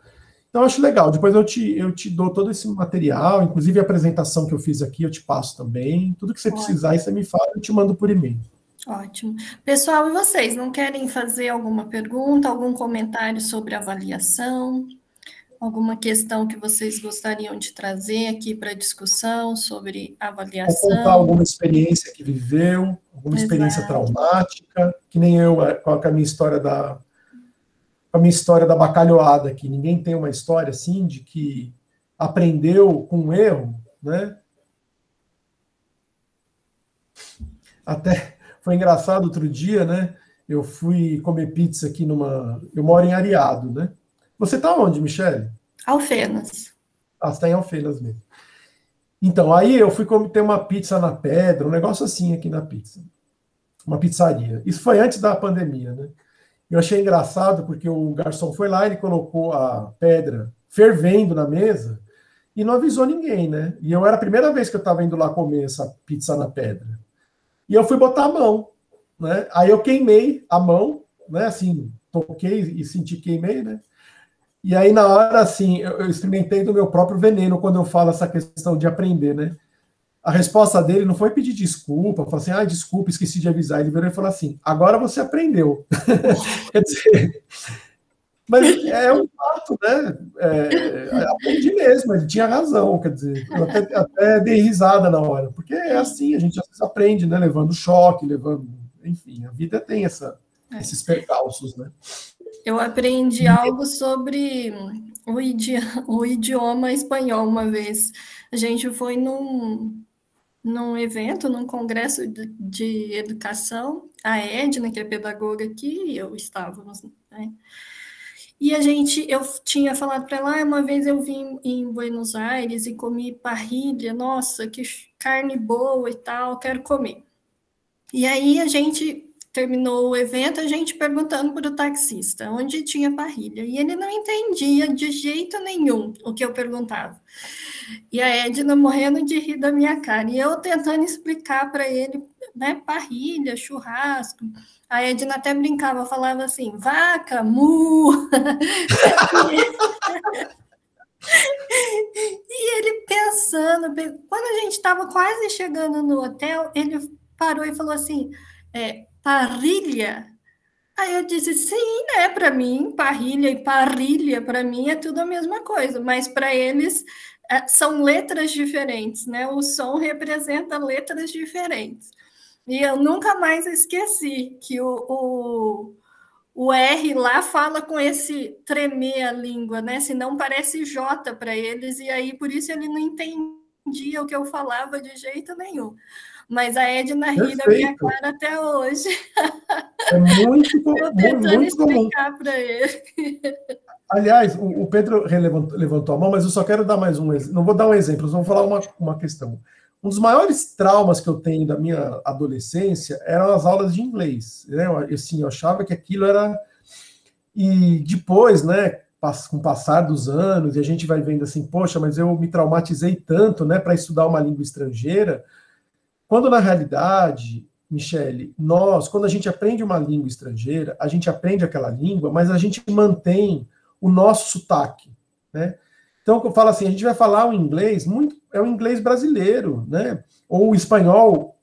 eu acho legal. Depois eu te dou todo esse material, inclusive a apresentação que eu fiz aqui, eu te passo também. Tudo que você precisar, você me fala, eu te mando por e-mail. Ótimo. Pessoal, e vocês, não querem fazer alguma pergunta, algum comentário sobre avaliação? Alguma questão que vocês gostariam de trazer aqui para discussão sobre avaliação? Ou contar alguma experiência que viveu, alguma experiência traumática, que nem eu com a minha história da bacalhoada aqui. Ninguém tem uma história assim de que aprendeu com um erro, né? Até foi engraçado outro dia, né? Eu fui comer pizza aqui eu moro em Areado, né? Você está onde, Michele? Alfenas. Você está em Alfenas mesmo. Então, aí eu fui ter uma pizza na Pedra, um negócio assim aqui na pizza. Uma pizzaria. Isso foi antes da pandemia, né? Eu achei engraçado porque o garçom foi lá, ele colocou a pedra fervendo na mesa e não avisou ninguém, né? E era a primeira vez que eu estava indo lá comer essa pizza na Pedra. E eu fui botar a mão, né? Aí eu queimei a mão, né? Assim, toquei e senti que queimei, né? E aí, na hora, assim, eu experimentei do meu próprio veneno quando eu falo essa questão de aprender, né? A resposta dele não foi pedir desculpa, falar assim, desculpa, esqueci de avisar. Ele virou e falou assim, agora você aprendeu. Quer dizer, mas é um fato, né? Aprendi mesmo, ele tinha razão, quer dizer, eu até dei risada na hora, porque é assim, a gente às vezes aprende, né? Levando choque, enfim, a vida tem esses percalços, né? Eu aprendi algo sobre o idioma espanhol uma vez. A gente foi num evento, num congresso de educação, a Edna, que é pedagoga aqui, e eu estávamos, né? E eu tinha falado para ela, uma vez eu vim em Buenos Aires e comi parrilha, nossa, que carne boa e tal, quero comer. E aí a gente terminou o evento, a gente perguntando para o taxista onde tinha parrilha. E ele não entendia de jeito nenhum o que eu perguntava. E a Edna morrendo de rir da minha cara. E eu tentando explicar para ele, né, parrilha, churrasco. A Edna até brincava, falava assim, vaca, mu. E ele pensando, quando a gente estava quase chegando no hotel, ele parou e falou assim, parrilha? Aí eu disse, sim, né, para mim, parrilha e parrilha, para mim é tudo a mesma coisa, mas para eles são letras diferentes, né? O som representa letras diferentes. E eu nunca mais esqueci que o R lá fala com esse tremer a língua, né? Senão parece J para eles, e aí por isso ele não entendia o que eu falava de jeito nenhum. Mas a Edna ri da minha Perfeito. cara até hoje. É muito, Eu tentando muito comum. explicar para ele. Aliás, o Pedro levantou a mão, mas eu só quero dar mais um exemplo. Não vou dar um exemplo, eu vou falar uma questão. Um dos maiores traumas que eu tenho da minha adolescência eram as aulas de inglês. Né? Eu achava que aquilo era. E depois, né, com o passar dos anos, e a gente vai vendo assim, poxa, mas eu me traumatizei tanto, né, para estudar uma língua estrangeira, quando na realidade, Michele, quando a gente aprende uma língua estrangeira, a gente aprende aquela língua, mas a gente mantém o nosso sotaque, né? Então, eu falo assim, a gente vai falar o inglês, é o inglês brasileiro, né? Ou o espanhol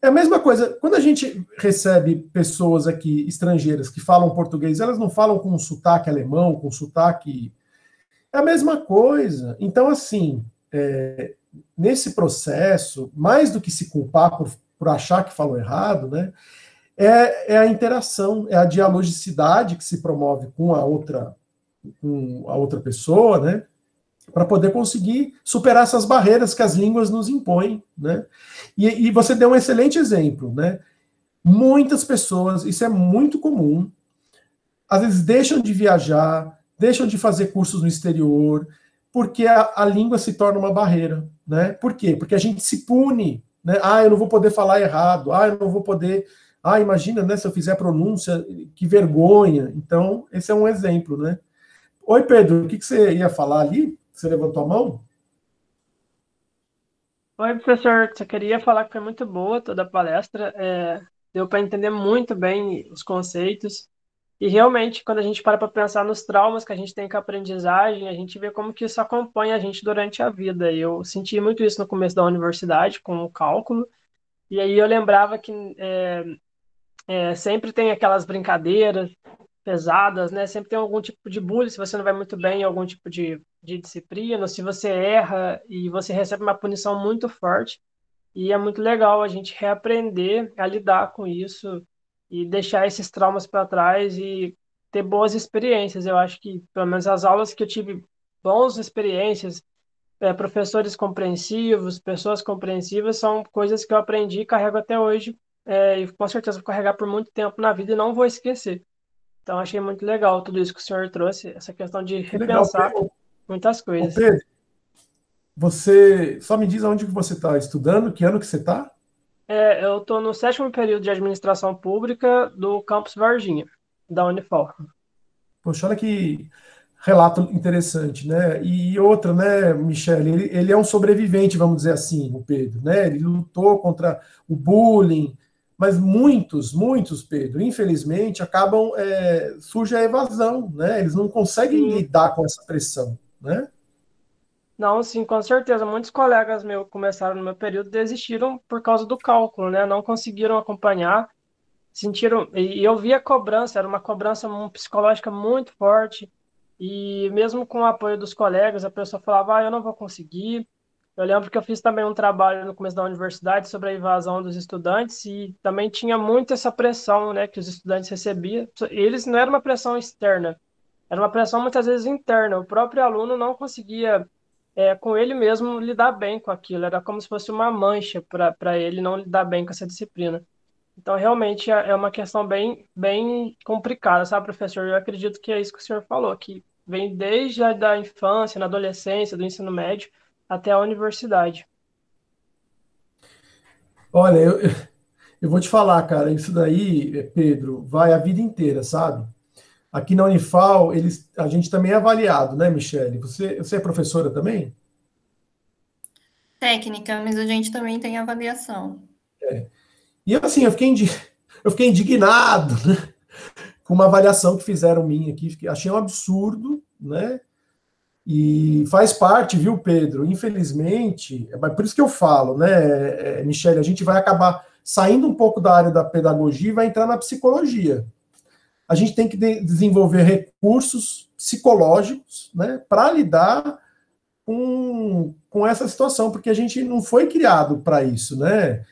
É a mesma coisa, quando a gente recebe pessoas aqui, estrangeiras, que falam português, elas não falam com sotaque alemão, com sotaque... É a mesma coisa. Então, assim, nesse processo, mais do que se culpar por achar que falou errado, né, é a interação, é a dialogicidade que se promove com a outra pessoa, né, para poder conseguir superar essas barreiras que as línguas nos impõem, né? E você deu um excelente exemplo, né? Muitas pessoas, isso é muito comum, às vezes deixam de viajar, deixam de fazer cursos no exterior, porque a língua se torna uma barreira, né? Por quê? Porque a gente se pune, né? Ah, eu não vou poder falar errado, eu não vou poder... imagina, né, se eu fizer pronúncia, que vergonha. Então, esse é um exemplo, né? Oi, Pedro, o que você ia falar ali? Você levantou a mão? Oi, professor. Só queria falar que foi muito boa toda a palestra. Deu para entender muito bem os conceitos. E realmente, quando a gente para pensar nos traumas que a gente tem com a aprendizagem, a gente vê como que isso acompanha a gente durante a vida. E eu senti muito isso no começo da universidade, com o cálculo. E aí eu lembrava que sempre tem aquelas brincadeiras pesadas, né? Sempre tem algum tipo de bullying se você não vai muito bem em algum tipo de disciplina, se você erra e você recebe uma punição muito forte. E é muito legal a gente reaprender a lidar com isso e deixar esses traumas para trás e ter boas experiências. Eu acho que, pelo menos as aulas que eu tive boas experiências, professores compreensivos, pessoas compreensivas, são coisas que eu aprendi e carrego até hoje, e com certeza vou carregar por muito tempo na vida e não vou esquecer. Então, achei muito legal tudo isso que o senhor trouxe, essa questão de Que legal, repensar muitas Ô, coisas. Pedro, você só me diz aonde que você está estudando, que ano que você está? Eu estou no 7º período de administração pública do campus Varginha, da Unifor. Poxa, olha que relato interessante, né? E outra, né, Michele, ele é um sobrevivente, vamos dizer assim, o Pedro, né? Ele lutou contra o bullying, mas muitos, Pedro, infelizmente, surge a evasão, né? Eles não conseguem Sim, lidar com essa pressão, né? não, sim, com certeza. Muitos colegas meus que começaram no meu período desistiram por causa do cálculo, né? Não conseguiram acompanhar, sentiram. E eu vi a cobrança, era uma cobrança psicológica muito forte. E mesmo com o apoio dos colegas, a pessoa falava, eu não vou conseguir. Eu lembro que eu fiz também um trabalho no começo da universidade sobre a evasão dos estudantes e também tinha muito essa pressão, né, que os estudantes recebiam. Eles não era uma pressão externa, era uma pressão muitas vezes interna. O próprio aluno não conseguia, com ele mesmo, lidar bem com aquilo. Era como se fosse uma mancha para ele não lidar bem com essa disciplina. Então, realmente, é uma questão bem complicada, sabe, professor? Eu acredito que é isso que o senhor falou, que vem desde a da infância, na adolescência, do ensino médio, até a universidade. Olha, eu vou te falar, cara, isso daí, Pedro, vai a vida inteira, sabe? Aqui na Unifal, a gente também é avaliado, né, Michele? Você é professora também? Técnica, mas a gente também tem avaliação. E assim, eu fiquei indignado, né, com uma avaliação que fizeram minha aqui, achei um absurdo, né? E faz parte, viu, Pedro? Infelizmente, por isso que eu falo, né, Michele, a gente vai acabar saindo um pouco da área da pedagogia e vai entrar na psicologia. A gente tem que desenvolver recursos psicológicos, né, para lidar com essa situação, porque a gente não foi criado para isso, né?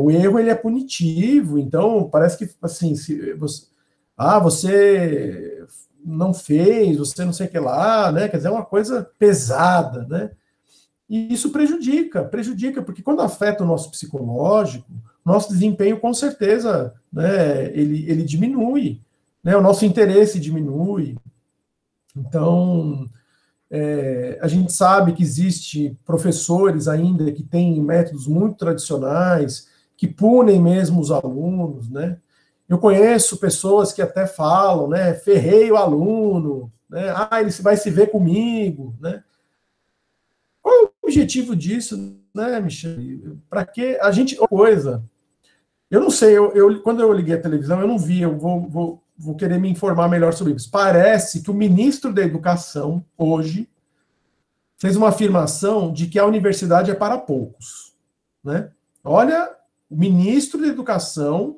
O erro ele é punitivo, então parece que assim, se você não fez, você não sei o que lá, né? Quer dizer, é uma coisa pesada, né? E isso prejudica, porque quando afeta o nosso psicológico, nosso desempenho com certeza, né, ele diminui, né? O nosso interesse diminui. Então, a gente sabe que existe professores ainda que têm métodos muito tradicionais, que punem mesmo os alunos, né? Eu conheço pessoas que até falam, né? Ferrei o aluno, né? Ah, ele vai se ver comigo, né? Qual é o objetivo disso, né, Michele? Para que a gente coisa? Eu não sei. Quando eu liguei a televisão, eu não vi. Vou querer me informar melhor sobre isso. Parece que o ministro da Educação hoje fez uma afirmação de que a universidade é para poucos, né? Olha, o ministro da Educação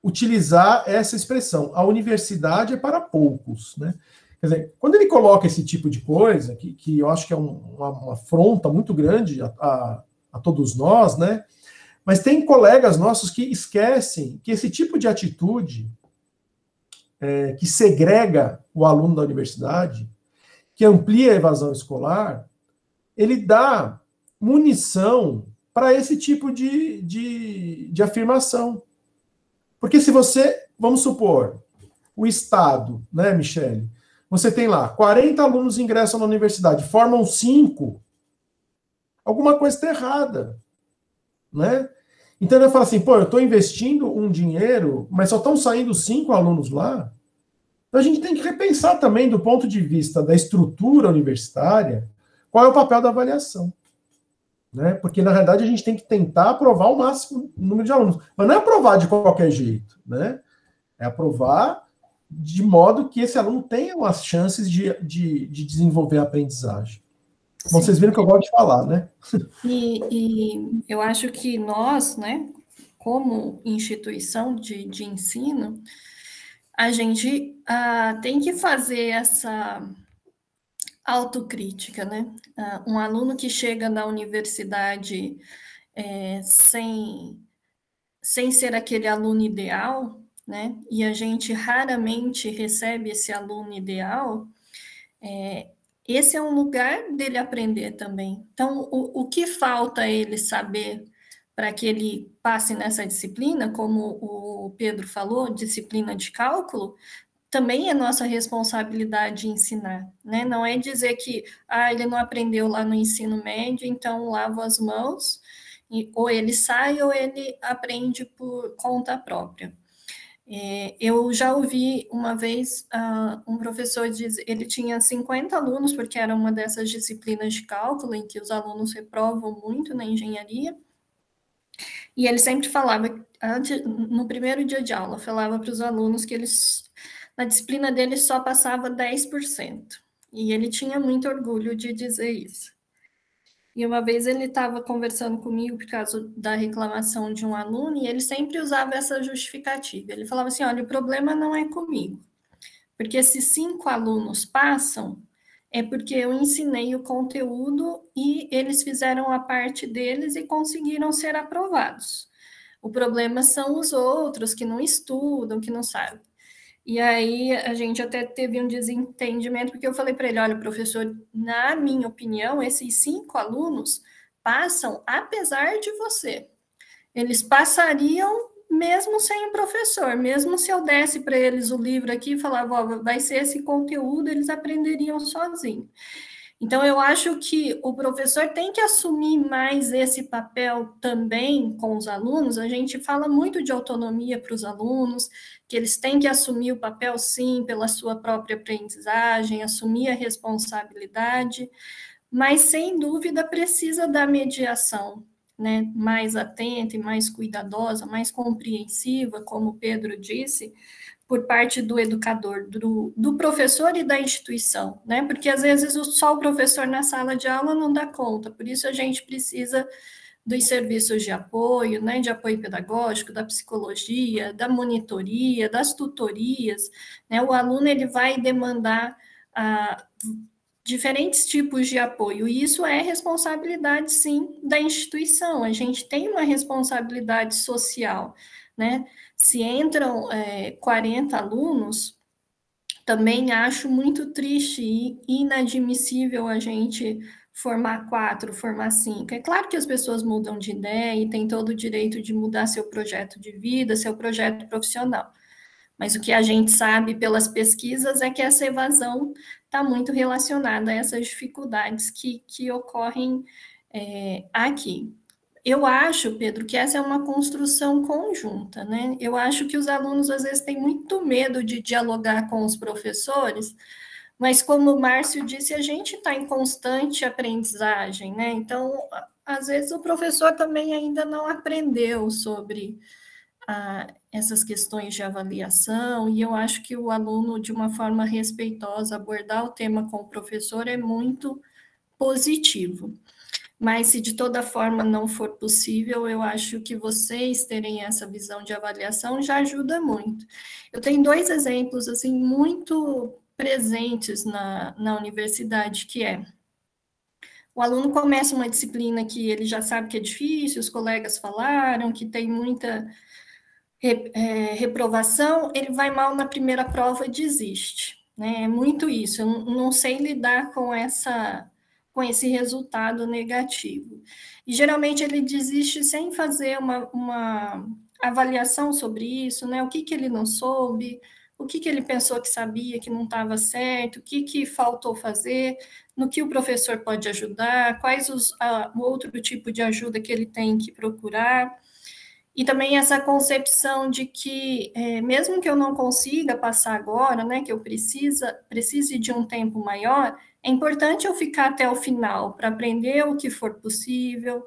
utilizar essa expressão, a universidade é para poucos, né? Quer dizer, quando ele coloca esse tipo de coisa, que eu acho que é uma afronta muito grande a todos nós, né? Mas tem colegas nossos que esquecem que esse tipo de atitude que segrega o aluno da universidade, que amplia a evasão escolar, ele dá munição para esse tipo de afirmação. Porque se você, vamos supor, o Estado, né, Michele? Você tem lá 40 alunos ingressam na universidade, formam 5, alguma coisa está errada, né? Então eu falo assim, pô, eu estou investindo um dinheiro, mas só estão saindo 5 alunos lá. Então a gente tem que repensar também do ponto de vista da estrutura universitária, qual é o papel da avaliação. Né? Porque, na realidade, a gente tem que tentar aprovar o máximo número de alunos. Mas não é aprovar de qualquer jeito, né? É aprovar de modo que esse aluno tenha as chances de desenvolver a aprendizagem. Bom, Sim. vocês viram que eu gosto de falar, né? E eu acho que nós, né, como instituição de ensino, a gente tem que fazer essa autocrítica, né? Um aluno que chega na universidade sem ser aquele aluno ideal, né? E a gente raramente recebe esse aluno ideal, esse é um lugar dele aprender também. Então, o que falta ele saber para que ele passe nessa disciplina, como o Pedro falou, disciplina de cálculo, também é nossa responsabilidade ensinar, né? Não é dizer que ele não aprendeu lá no ensino médio, então lava as mãos, ou ele sai ou ele aprende por conta própria. Eu já ouvi uma vez um professor dizer, ele tinha 50 alunos, porque era uma dessas disciplinas de cálculo em que os alunos reprovam muito na engenharia, e ele sempre falava, no primeiro dia de aula, falava para os alunos que eles, na disciplina dele, só passava 10%. E ele tinha muito orgulho de dizer isso. E uma vez ele estava conversando comigo por causa da reclamação de um aluno, e ele sempre usava essa justificativa. Ele falava assim: olha, o problema não é comigo, porque se 5 alunos passam, é porque eu ensinei o conteúdo e eles fizeram a parte deles e conseguiram ser aprovados. O problema são os outros que não estudam, que não sabem. E aí a gente até teve um desentendimento, porque eu falei para ele, olha, professor, na minha opinião, esses 5 alunos passam apesar de você. Eles passariam mesmo sem o professor, mesmo se eu desse para eles o livro aqui e falava, ó, vai ser esse conteúdo, eles aprenderiam sozinhos. Então, eu acho que o professor tem que assumir mais esse papel também com os alunos. A gente fala muito de autonomia para os alunos, que eles têm que assumir o papel, sim, pela sua própria aprendizagem, assumir a responsabilidade, mas, sem dúvida, precisa da mediação, né, mais atenta e mais cuidadosa, mais compreensiva, como o Pedro disse, por parte do educador, do professor e da instituição, né? Porque às vezes só o professor na sala de aula não dá conta, por isso a gente precisa dos serviços de apoio, né? De apoio pedagógico, da psicologia, da monitoria, das tutorias, né? O aluno ele vai demandar diferentes tipos de apoio, e isso é responsabilidade, sim, da instituição. A gente tem uma responsabilidade social, né? Se entram 40 alunos, também acho muito triste e inadmissível a gente formar 4, formar 5. É claro que as pessoas mudam de ideia e têm todo o direito de mudar seu projeto de vida, seu projeto profissional. Mas o que a gente sabe pelas pesquisas é que essa evasão está muito relacionada a essas dificuldades que ocorrem aqui. Eu acho, Pedro, que essa é uma construção conjunta, né? Eu acho que os alunos, às vezes, têm muito medo de dialogar com os professores, mas, como o Márcio disse, a gente está em constante aprendizagem, né? Então, às vezes, o professor também ainda não aprendeu sobre essas questões de avaliação, e eu acho que o aluno, de uma forma respeitosa, abordar o tema com o professor é muito positivo. Mas, se de toda forma não for possível, eu acho que vocês terem essa visão de avaliação já ajuda muito. Eu tenho 2 exemplos, assim, muito presentes na universidade, que é: o aluno começa uma disciplina que ele já sabe que é difícil, os colegas falaram, que tem muita reprovação, ele vai mal na primeira prova e desiste, né? É muito isso, eu não sei lidar com esse resultado negativo. E geralmente ele desiste sem fazer uma avaliação sobre isso, né? O que ele não soube, o que ele pensou que sabia que não estava certo, o que faltou fazer, no que o professor pode ajudar, quais o outro tipo de ajuda que ele tem que procurar. E também essa concepção de que, mesmo que eu não consiga passar agora, né, que eu precise de um tempo maior, é importante eu ficar até o final, para aprender o que for possível,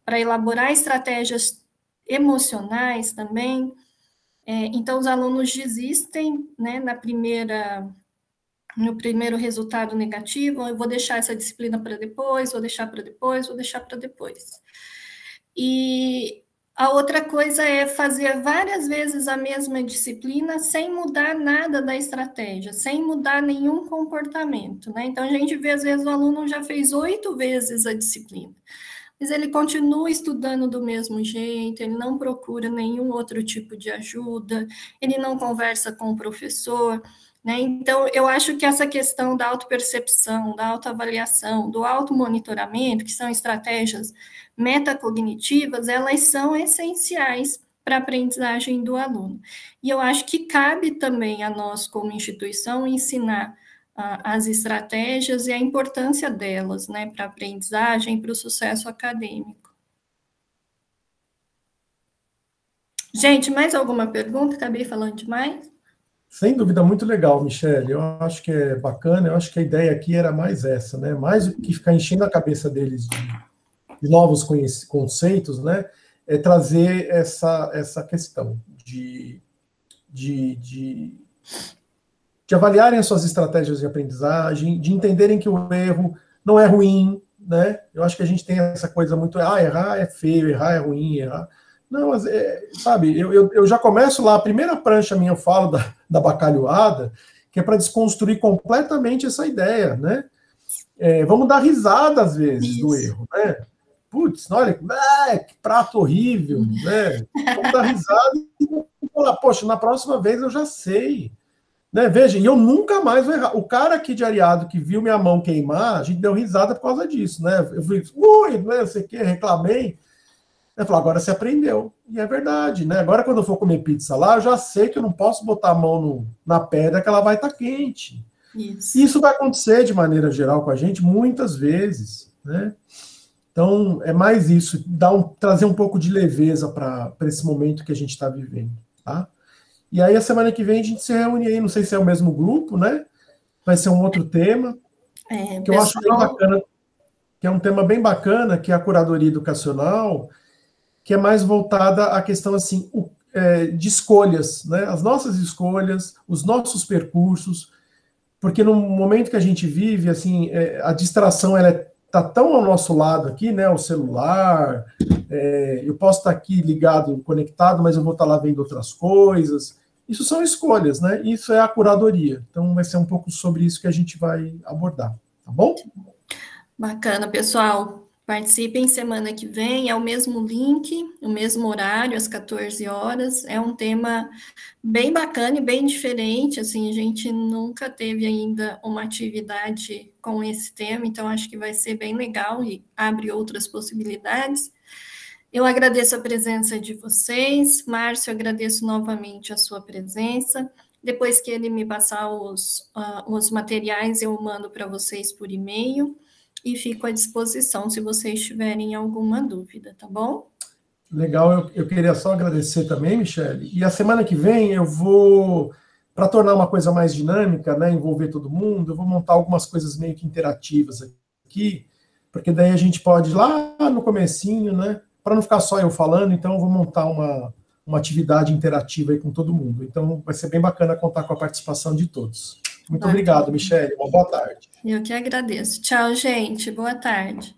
para elaborar estratégias emocionais também. Então, os alunos desistem, né, no primeiro resultado negativo, eu vou deixar essa disciplina para depois, vou deixar para depois, vou deixar para depois. E a outra coisa é fazer várias vezes a mesma disciplina sem mudar nada da estratégia, sem mudar nenhum comportamento, né? Então, a gente vê, às vezes, o aluno já fez 8 vezes a disciplina, mas ele continua estudando do mesmo jeito, ele não procura nenhum outro tipo de ajuda, ele não conversa com o professor, né? Então, eu acho que essa questão da autopercepção, da autoavaliação, do automonitoramento, que são estratégias metacognitivas, elas são essenciais para a aprendizagem do aluno. E eu acho que cabe também a nós, como instituição, ensinar as estratégias e a importância delas, né, para a aprendizagem, para o sucesso acadêmico. Gente, mais alguma pergunta? Acabei falando demais? Sem dúvida, muito legal, Michele. Eu acho que é bacana, eu acho que a ideia aqui era mais essa, né? Mais do que ficar enchendo a cabeça deles de novos conceitos, né? É trazer essa questão de avaliarem as suas estratégias de aprendizagem, de entenderem que o erro não é ruim, né? Eu acho que a gente tem essa coisa muito, errar é feio, errar é ruim, errar... Não, mas, sabe, eu já começo lá, a primeira prancha minha eu falo da bacalhoada, que é para desconstruir completamente essa ideia, né? Vamos dar risada, às vezes, do erro, né? Putz, olha, que prato horrível, né? Vamos dar risada e falar, poxa, na próxima vez eu já sei, Né? Veja, e eu nunca mais vou errar. O cara aqui de Areado que viu minha mão queimar, a gente deu risada por causa disso, né? Eu falei, ui, né, sei o que, reclamei. Eu falei, agora você aprendeu. E é verdade, né? Agora, quando eu for comer pizza lá, eu já sei que eu não posso botar a mão na pedra que ela vai estar quente. Isso. Isso vai acontecer de maneira geral com a gente muitas vezes, né? Então, é mais isso, trazer um pouco de leveza para esse momento que a gente está vivendo, tá? E aí, a semana que vem, a gente se reúne aí, não sei se é o mesmo grupo, né? Vai ser um outro tema, que eu acho bem bacana, que é um tema bem bacana, que é a curadoria educacional, que é mais voltada à questão, assim, de escolhas, né? As nossas escolhas, os nossos percursos, porque no momento que a gente vive, assim, a distração, ela está tão ao nosso lado aqui, né? O celular, eu posso estar aqui ligado, conectado, mas eu vou estar lá vendo outras coisas. Isso são escolhas, né? Isso é a curadoria. Então, vai ser um pouco sobre isso que a gente vai abordar, tá bom? Bacana, pessoal. Participem semana que vem, é o mesmo link, o mesmo horário, às 14 horas. É um tema bem bacana e bem diferente, assim, a gente nunca teve ainda uma atividade com esse tema, então acho que vai ser bem legal e abre outras possibilidades. Eu agradeço a presença de vocês. Márcio, agradeço novamente a sua presença. Depois que ele me passar os materiais, eu mando para vocês por e-mail e fico à disposição se vocês tiverem alguma dúvida, tá bom? Legal, eu queria só agradecer também, Michele. E a semana que vem eu vou, para tornar uma coisa mais dinâmica, né, envolver todo mundo, eu vou montar algumas coisas meio que interativas aqui, porque daí a gente pode ir lá no comecinho, né, para não ficar só eu falando, então eu vou montar uma atividade interativa aí com todo mundo. Então vai ser bem bacana contar com a participação de todos. Muito obrigado, Michele. Uma boa tarde. Eu que agradeço. Tchau, gente. Boa tarde.